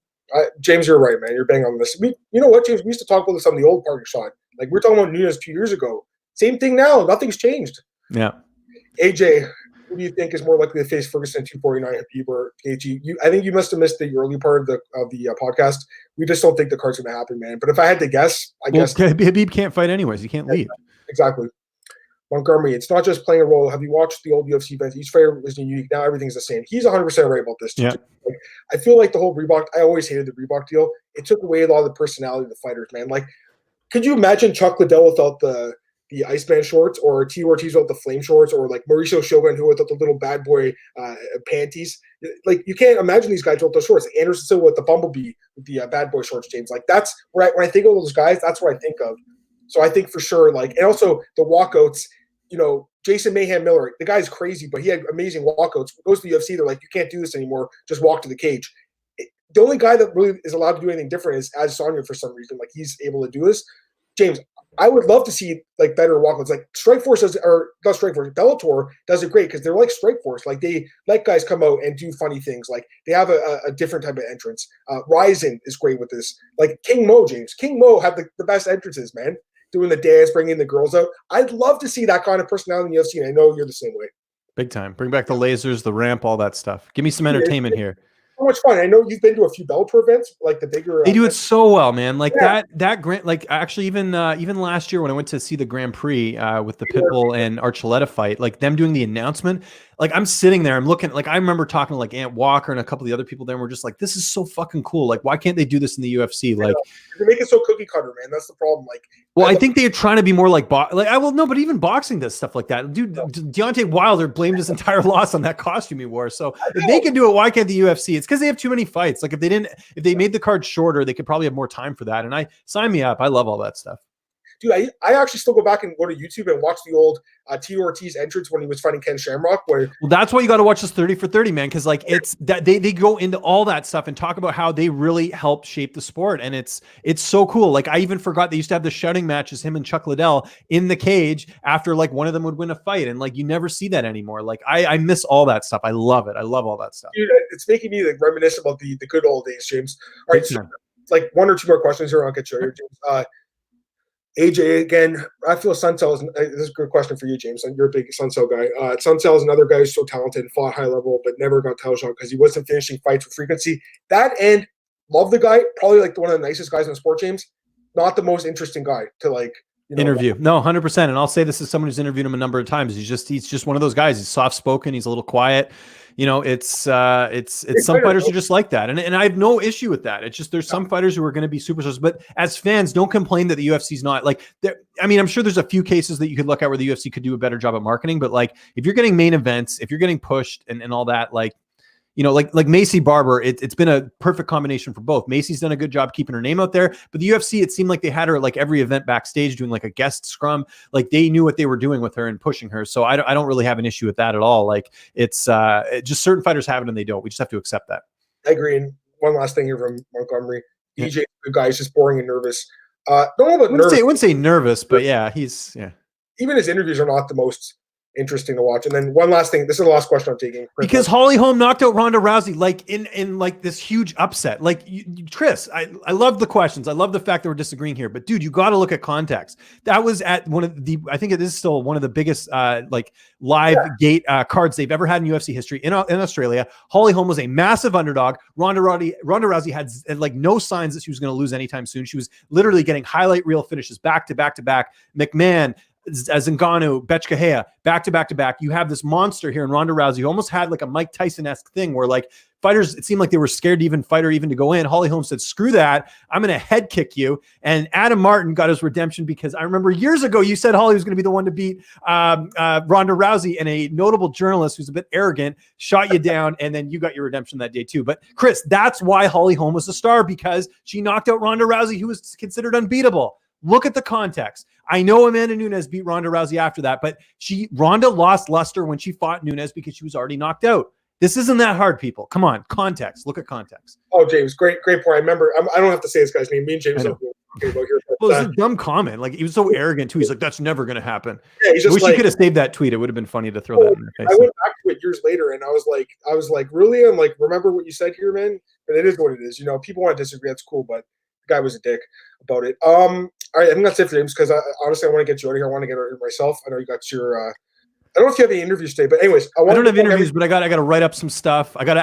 James, you're right, man. You're bang on this. You know what, James? We used to talk about this on the old party shot. Like, we're talking about Nunes 2 years ago. Same thing now. Nothing's changed. Yeah. AJ, who do you think is more likely to face Ferguson 249 Khabib or Gaethje? I think you must have missed the early part of the podcast. We just don't think the card's going to happen, man. But if I had to guess, I guess Khabib can't fight anyways. He can't leave. Exactly. Montgomery, it's not just playing a role. Have you watched the old UFC events? Each fighter is unique. Now everything's the same. He's 100% right about this too. Yeah. Like, I feel like the whole Reebok, I always hated the Reebok deal. It took away a lot of the personality of the fighters, man. Like, could you imagine Chuck Liddell without the Iceman shorts, or T. Ortiz without the flame shorts, or like Mauricio Shogun who without the little bad boy panties? Like, you can't imagine these guys without those shorts. Anderson Silva with the Bumblebee with the bad boy shorts, James. Like, that's where when I think of those guys, that's what I think of. So I think for sure, like, and also the walkouts, Jason Mayhem Miller, the guy's crazy, but he had amazing walkouts. Goes to the UFC, they're like, you can't do this anymore. Just walk to the cage. The only guy that really is allowed to do anything different is Adesanya for some reason. Like, he's able to do this. James, I would love to see like better walkouts. Like, Strikeforce does, or not Strikeforce, Bellator does it great because they're like Strikeforce. Like, they let guys come out and do funny things. Like, they have a different type of entrance. Ryzen is great with this. Like, King Mo, James. King Mo had the best entrances, man. Doing the dance, bringing the girls out. I'd love to see that kind of personality in the UFC, and I know you're the same way. Big time. Bring back the lasers, the ramp, all that stuff. Give me some entertainment here. So much fun. I know you've been to a few Bellator events, like the bigger. They do it so well, man. Like that Grand, like actually even last year when I went to see the Grand Prix with the Pitbull and Archuleta fight, like them doing the announcement, like I'm sitting there, I'm looking, like I remember talking to like Ant Walker and a couple of the other people there, and we're just like, this is so fucking cool. Like, why can't they do this in the UFC? Like, they make it so cookie cutter, man. That's the problem. Like, well, I think they're trying to be more like but even boxing does stuff like that. Dude, Deontay Wilder blamed his entire loss on that costume he wore. So if they can do it, why can't the UFC? It's because they have too many fights. Like, if they made the card shorter, they could probably have more time for that. And sign me up. I love all that stuff. Dude, I actually still go back and go to YouTube and watch the old T. Ortiz entrance when he was fighting Ken Shamrock. Well, that's why you got to watch this 30 for 30, man, because like it's that they go into all that stuff and talk about how they really helped shape the sport, and it's so cool. Like, I even forgot they used to have the shouting matches, him and Chuck Liddell in the cage after like one of them would win a fight, and like you never see that anymore. Like, I miss all that stuff. I love it. I love all that stuff. Dude, it's making me like reminisce about the good old days, James. All right, so, like one or two more questions here. I'll get you here, James. AJ, again, I feel Suncell this is a good question for you, James. You're a big Suncell guy. Suncell is another guy who's so talented and fought high level, but never got title shot because he wasn't finishing fights with frequency. That and love the guy, probably like one of the nicest guys in the sport, James. Not the most interesting guy to like interview. No, 100%. And I'll say this as someone who's interviewed him a number of times. He's just one of those guys. He's soft spoken. He's a little quiet. It's some fighters are just like that. And I have no issue with that. It's just, there's some fighters who are going to be superstars, but as fans, don't complain that the UFC's not like there. I mean, I'm sure there's a few cases that you could look at where the UFC could do a better job at marketing, but like, if you're getting main events, if you're getting pushed and all that, like, like Macy Barber, it's been a perfect combination for both. Macy's done a good job keeping her name out there, but the UFC, it seemed like they had her like every event backstage doing like a guest scrum. Like, they knew what they were doing with her and pushing her. So I don't really have an issue with that at all. Like, it's just certain fighters have it and they don't. We just have to accept that. I agree. And one last thing here from Montgomery. DJ, good guy, he's just boring and nervous. Don't know about nervous. I wouldn't say nervous, but yeah, even his interviews are not the most interesting to watch. And then one last thing. This is the last question I'm taking. Because Holly Holm knocked out Ronda Rousey like in like this huge upset. Like Chris, I love the questions. I love the fact that we're disagreeing here. But dude, you got to look at context. That was at one of the, I think it is still one of the biggest like live gate cards they've ever had in UFC history in Australia. Holly Holm was a massive underdog. Ronda Rousey had like no signs that she was going to lose anytime soon. She was literally getting highlight reel finishes back to back to back. McMahon, Ngannou, Betchkahea, back to back to back. You have this monster here in Ronda Rousey who almost had like a Mike Tyson-esque thing where like fighters, it seemed like they were scared to even fight her, even to go in. Holly Holm said, screw that. I'm going to head kick you. And Adam Martin got his redemption because I remember years ago, you said Holly was going to be the one to beat Ronda Rousey, and a notable journalist who's a bit arrogant shot you down. And then you got your redemption that day too. But Chris, that's why Holly Holm was a star, because she knocked out Ronda Rousey, who was considered unbeatable. Look at the context. I know Amanda Nunes beat Ronda Rousey after that, but Ronda lost luster when she fought Nunes because she was already knocked out. This isn't that hard, people. Come on, context. Look at context. Oh, James, great point. I remember. I don't have to say this guy's name. Me and James don't okay about here. Well, it's a dumb comment. Like, he was so arrogant too. He's like, "That's never going to happen." Yeah, he's just I wish like, you could have saved that tweet. It would have been funny to throw that in their face. I went back to it years later, and I was like, really? I'm like, remember what you said here, man? But it is what it is. You know, people want to disagree. That's cool, but the guy was a dick about it. All right, I think that's it for James, because honestly, I want to get you out of here. I want to get out of here myself. I know you got your. I don't know if you have any interviews today, but anyways, I don't have interviews, but I got to write up some stuff. I got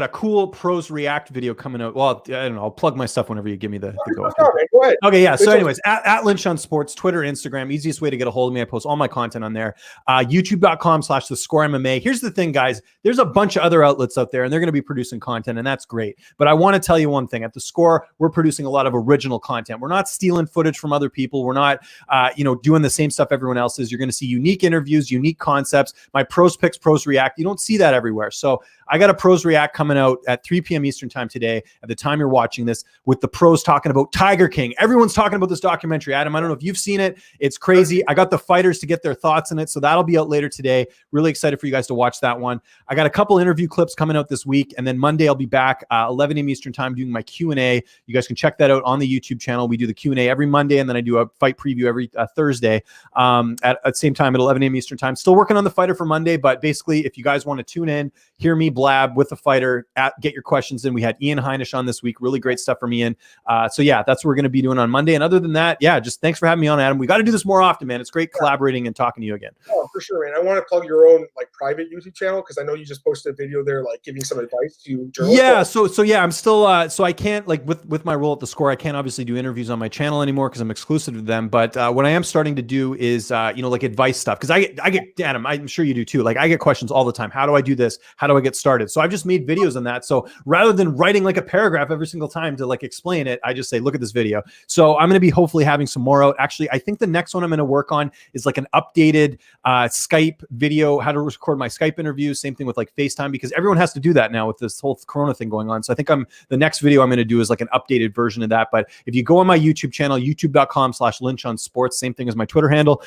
a cool pros react video coming out. Well, I don't know. I'll plug my stuff whenever you give me the go. Go ahead. Okay, yeah. So anyways, at Lynch on Sports, Twitter, Instagram, easiest way to get a hold of me. I post all my content on there. YouTube.com/thescoremma. Here's the thing, guys. There's a bunch of other outlets out there, and they're going to be producing content, and that's great. But I want to tell you one thing. At The Score, we're producing a lot of original content. We're not stealing footage from other people. We're not, doing the same stuff everyone else is. You're going to see unique interviews, unique concepts. My pros picks, pros react. You don't see that everywhere. So I got a pros react coming out at 3 p.m. Eastern time today, at the time you're watching this, with the pros talking about Tiger King. Everyone's talking about this documentary. Adam, I don't know if you've seen it. It's crazy. I got the fighters to get their thoughts on it. So that'll be out later today. Really excited for you guys to watch that one. I got a couple interview clips coming out this week. And then Monday I'll be back 11 a.m. Eastern time doing my Q&A. You guys can check that out on the YouTube channel. We do the Q&A every Monday, and then I do a fight preview every Thursday at the same time at 11 a.m. Eastern time. Still working on the fighter for Monday, but basically if you guys want to tune in, hear me blab with the fighter, get your questions in. We had Ian Heinisch on this week. Really great stuff from Ian. So yeah, that's what we're going to be doing on Monday. And other than that, yeah, just thanks for having me on, Adam. We got to do this more often, man. It's great collaborating and talking to you again. Oh, for sure, man. I want to plug your own like private YouTube channel, because I know you just posted a video there, like giving some advice to journalists. Yeah, so yeah, I'm still so I can't, like, with my role at The Score, I can't obviously do interviews on my channel anymore because I'm exclusive to them. But what I am starting to do is like advice stuff, because I get Adam, I'm sure you do too. Like, I get questions all the time. How do I do this? How do I get started? So I've just made videos on that. So rather than writing like a paragraph every single time to like explain it, I just say, look at this video. So I'm going to be hopefully having some more out. Actually, I think the next one I'm going to work on is like an updated Skype video, how to record my Skype interviews. Same thing with like FaceTime, because everyone has to do that now with this whole Corona thing going on. So I think the next video I'm going to do is like an updated version of that. But if you go on my YouTube channel, youtube.com/LynchOnSports, same thing as my Twitter handle,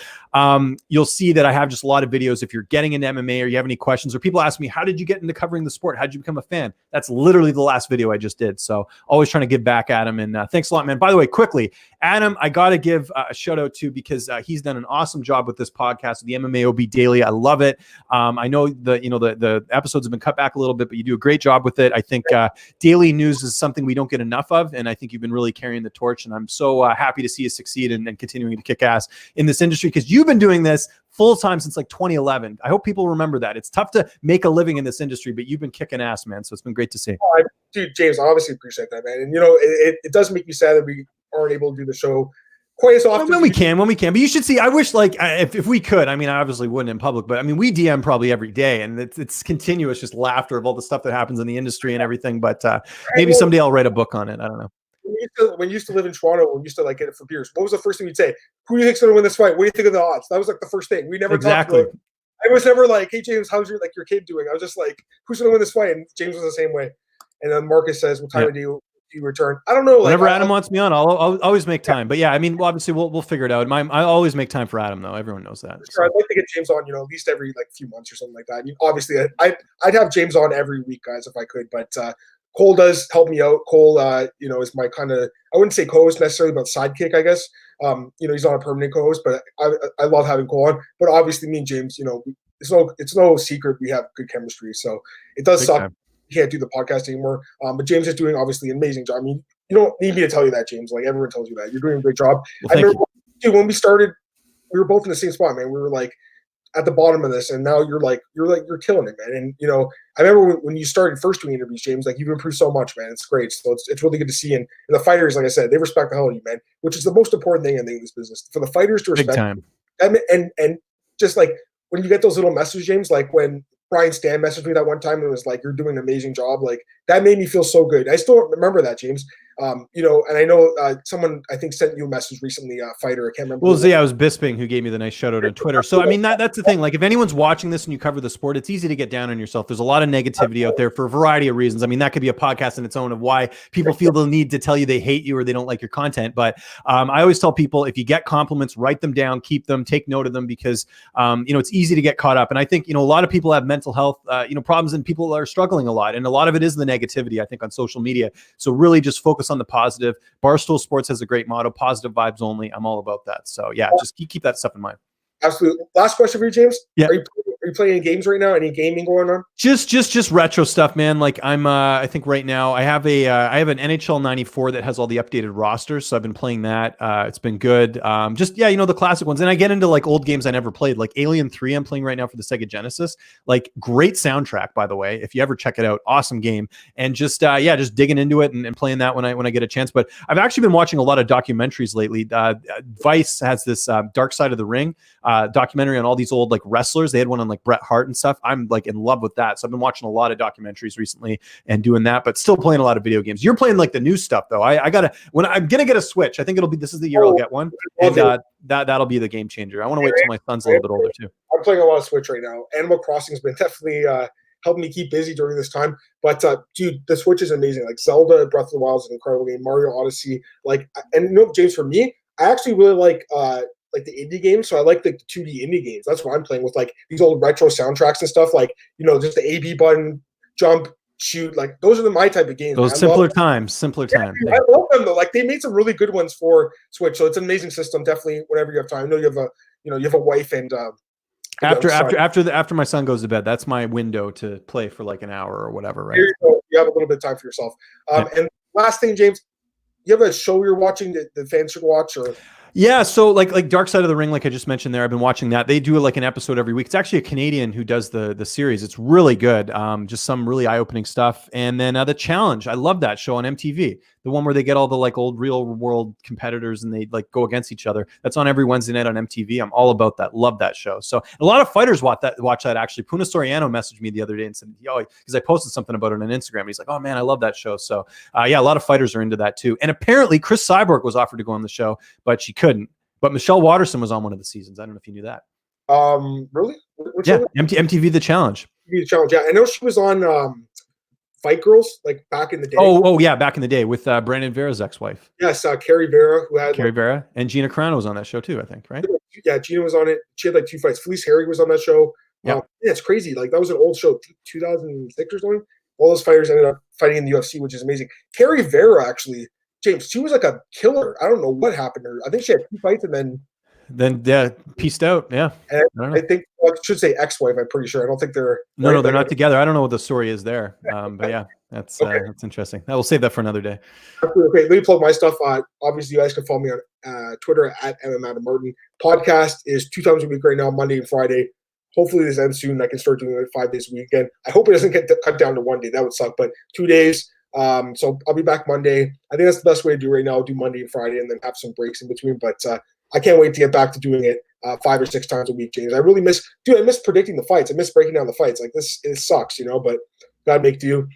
you'll see that I have just a lot of videos. If you're getting into MMA or you have any questions, or people ask me, how did you get into covering the sport? How did you become a fan? That's literally the last video I just did. So always trying to give back, Adam. And thanks a lot, man. By the way, quickly, Adam, I got to give a shout out to, because he's done an awesome job with this podcast, the MMAOB Daily. I love it. I know the episodes have been cut back a little bit, but you do a great job with it. I think daily news is something we don't get enough of, and I think you've been really carrying the torch, and I'm so happy to see you succeed and continuing to kick ass in this industry, because you've been doing this full-time since like 2011. I hope people remember that. It's tough to make a living in this industry, but you've been kicking ass, man. So it's been great to see. Dude, James, I obviously appreciate that, man. And it does make me sad that we aren't able to do the show quite as often. When we can. But you should see, I wish, like, if we could, I mean, I obviously wouldn't in public, but I mean, we DM probably every day, and it's continuous just laughter of all the stuff that happens in the industry and everything. But maybe someday I'll write a book on it. I don't know. When you used to live in Toronto, when you used to like get it for beers, what was the first thing you'd say? Who do you think's going to win this fight? What do you think of the odds? That was like the first thing. We never talked about it. I was never like, hey James, how's your kid doing? I was just like, who's going to win this fight? And James was the same way. And then Marcus says, what time do you return? I don't know. Whenever Adam wants me on, I'll always make time. But yeah, I mean, obviously we'll figure it out. I always make time for Adam, though. Everyone knows that. Sure, I'd like to get James on, at least every like few months or something like that. I mean, obviously, I'd have James on every week, guys, if I could. But Cole does help me out. Cole, is my kind of, I wouldn't say co-host necessarily, but sidekick, I guess. He's not a permanent co-host, but I love having Cole on. But obviously, me and James, it's no secret we have good chemistry. So it does suck. You can't do the podcast anymore. But James is doing obviously an amazing job. I mean, you don't need me to tell you that, James. Like everyone tells you that. You're doing a great job. Well, I remember, dude, when we started, we were both in the same spot, man. We were like at the bottom of this, and now you're killing it, man. And I remember when you started first doing interviews, James, like you've improved so much, man. It's great. So it's really good to see. And the fighters, like I said, they respect the hell out of you, man, which is the most important thing I think in this business. For the fighters to respect and just like when you get those little messages, James, like when Brian Stan messaged me that one time and was like, "You're doing an amazing job." Like that made me feel so good. I still remember that, James. And I know someone I think sent you a message recently, a fighter. I can't remember. Well, I was Bisping who gave me the nice shout out on Twitter. So I mean that's the thing. Like if anyone's watching this and you cover the sport, it's easy to get down on yourself. There's a lot of negativity out there for a variety of reasons. I mean that could be a podcast in its own of why people feel the need to tell you they hate you or they don't like your content. But I always tell people if you get compliments, write them down, keep them, take note of them because it's easy to get caught up. And I think a lot of people have mental health problems and people are struggling a lot. And a lot of it is the negativity I think on social media. So really just focus on the positive. Barstool Sports has a great motto, positive vibes only. I'm all about that. So yeah, just keep that stuff in mind. Absolutely. Last question for you, James. Yeah. Are you playing any games right now? Any gaming going on? Just retro stuff, man. Like I'm, I think right now I have an NHL 94 that has all the updated rosters. So I've been playing that. It's been good. The classic ones. And I get into like old games I never played, like Alien 3 I'm playing right now for the Sega Genesis. Like great soundtrack, by the way. If you ever check it out, awesome game. And just digging into it and playing that when I get a chance. But I've actually been watching a lot of documentaries lately. Vice has this Dark Side of the Ring documentary on all these old like wrestlers. They had one on like Bret Hart and stuff. I'm like in love with that. So I've been watching a lot of documentaries recently and doing that, but still playing a lot of video games. You're playing like the new stuff though. I'm gonna get a Switch. I think this is the year I'll get one. And that'll be the game changer. I want to wait till my son's a little bit older too. I'm playing a lot of Switch right now. Animal Crossing's been definitely helped me keep busy during this time. But dude, the Switch is amazing. Like Zelda Breath of the Wild is an incredible game. Mario Odyssey, James, for me, I actually really like the indie games. So I like the 2D indie games. That's what I'm playing with, like these old retro soundtracks and stuff. Like, just the AB button, jump, shoot. Like those are my type of games. Those simpler times. Yeah. I love them though. Like they made some really good ones for Switch. So it's an amazing system. Definitely whenever you have time. I know you have a wife and after my son goes to bed, that's my window to play for like an hour or whatever, right? You have a little bit of time for yourself. And last thing, James, you have a show you're watching that the fans should watch or? Yeah, so like Dark Side of the Ring, like I just mentioned there, I've been watching that. They do like an episode every week. It's actually a Canadian who does the series. It's really good. Just some really eye-opening stuff. And then The Challenge, I love that show on MTV. The one where they get all the like old real world competitors and they like go against each other. That's on every Wednesday night on MTV. I'm all about that. Love that show. So a lot of fighters watch that actually. Puna Soriano messaged me the other day and said, because I posted something about it on Instagram. And he's like, oh man, I love that show. So a lot of fighters are into that too. And apparently Chris Cyborg was offered to go on the show, but she couldn't. But Michelle Watterson was on one of the seasons. I don't know if you knew that. Really? MTV The Challenge. The Challenge. Yeah, I know she was on Fight Girls, like back in the day. Oh yeah, back in the day with Brandon Vera's ex-wife. Yes, Carrie Vera, Vera, and Gina Carano was on that show too, I think, right? Yeah, Gina was on it. She had like 2 fights. Felice Harry was on that show. Yeah, it's crazy. Like that was an old show, 2006 or something. All those fighters ended up fighting in the UFC, which is amazing. Carrie Vera, actually, James, she was like a killer. I don't know what happened to her. I think she had 2 fights and then pieced out. Yeah, and I think I should say ex-wife. I'm pretty sure. I don't think they're they're not together. I don't know what the story is there. But yeah, that's interesting. We'll save that for another day. Okay, let me plug my stuff. Obviously, you guys can follow me on Twitter at MMAOB. Podcast is 2 times a week right now, Monday and Friday. Hopefully this ends soon. I can start doing it 5 days a week again. I hope it doesn't get cut down to 1 day. That would suck. But 2 days. So I'll be back Monday. I think that's the best way to do it right now. I'll do Monday and Friday and then have some breaks in between. But I can't wait to get back to doing it 5 or 6 times a week, James. I really miss predicting the fights. I miss breaking down the fights. Like this, it sucks, but gotta make do.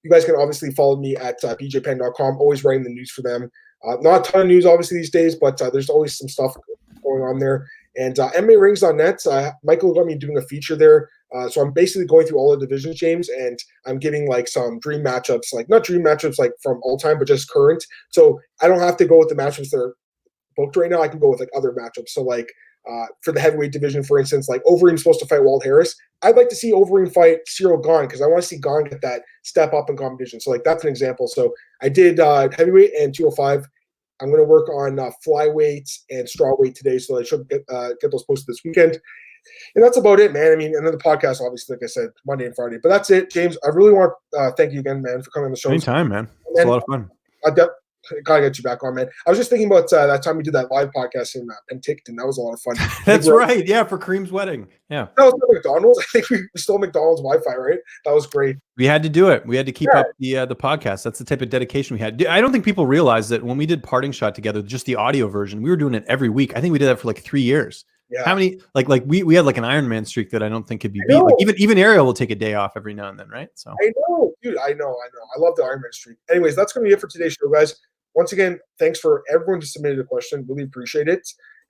You guys can obviously follow me at bjpenn.com. Always writing the news for them. Not a ton of news, obviously, these days, but there's always some stuff going on there. And MMARings.net, Michael got me doing a feature there. So I'm basically going through all the divisions, James, and I'm giving like some dream matchups, like not dream matchups like from all time, but just current. So I don't have to go with the matchups that are booked right now. I can go with like other matchups. So like for the heavyweight division, for instance, like Overeem's supposed to fight Walt Harris. I'd like to see Overeem fight Cyril Gane because I want to see Gane get that step up in competition. So like that's an example. So I did heavyweight and 205. I'm going to work on flyweight and strawweight today, so I should get those posted this weekend. And that's about it, man. I mean, and then the podcast, obviously, like I said, Monday and Friday. But that's it, James. I really want to thank you again, man, for coming on the show. Anytime, man. It's a lot of fun. Gotta get you back on, man. I was just thinking about that time we did that live podcast in Penticton. That was a lot of fun. That's right. Yeah, for Kareem's wedding. Yeah. That was McDonald's. I think we stole McDonald's Wi-Fi, right? That was great. We had to do it. We had to keep up the podcast. That's the type of dedication we had. I don't think people realize that when we did Parting Shot together, just the audio version, we were doing it every week. I think we did that for like 3 years. Yeah. How many we had like an Iron Man streak that I don't think could be beat. Like even Ariel will take a day off every now and then, right? So I know, dude. I know. I love the Iron Man streak. Anyways, that's gonna be it for today's show, guys. Once again, thanks for everyone who submitted a question. Really appreciate it.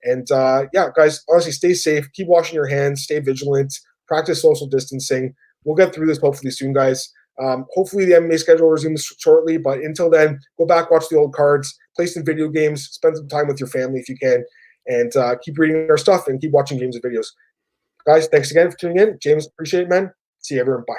And yeah, guys, honestly, stay safe. Keep washing your hands. Stay vigilant. Practice social distancing. We'll get through this hopefully soon, guys. Hopefully the MMA schedule resumes shortly. But until then, go back, watch the old cards, play some video games, spend some time with your family if you can, and keep reading our stuff and keep watching James' videos. Guys, thanks again for tuning in. James, appreciate it, man. See you, everyone. Bye.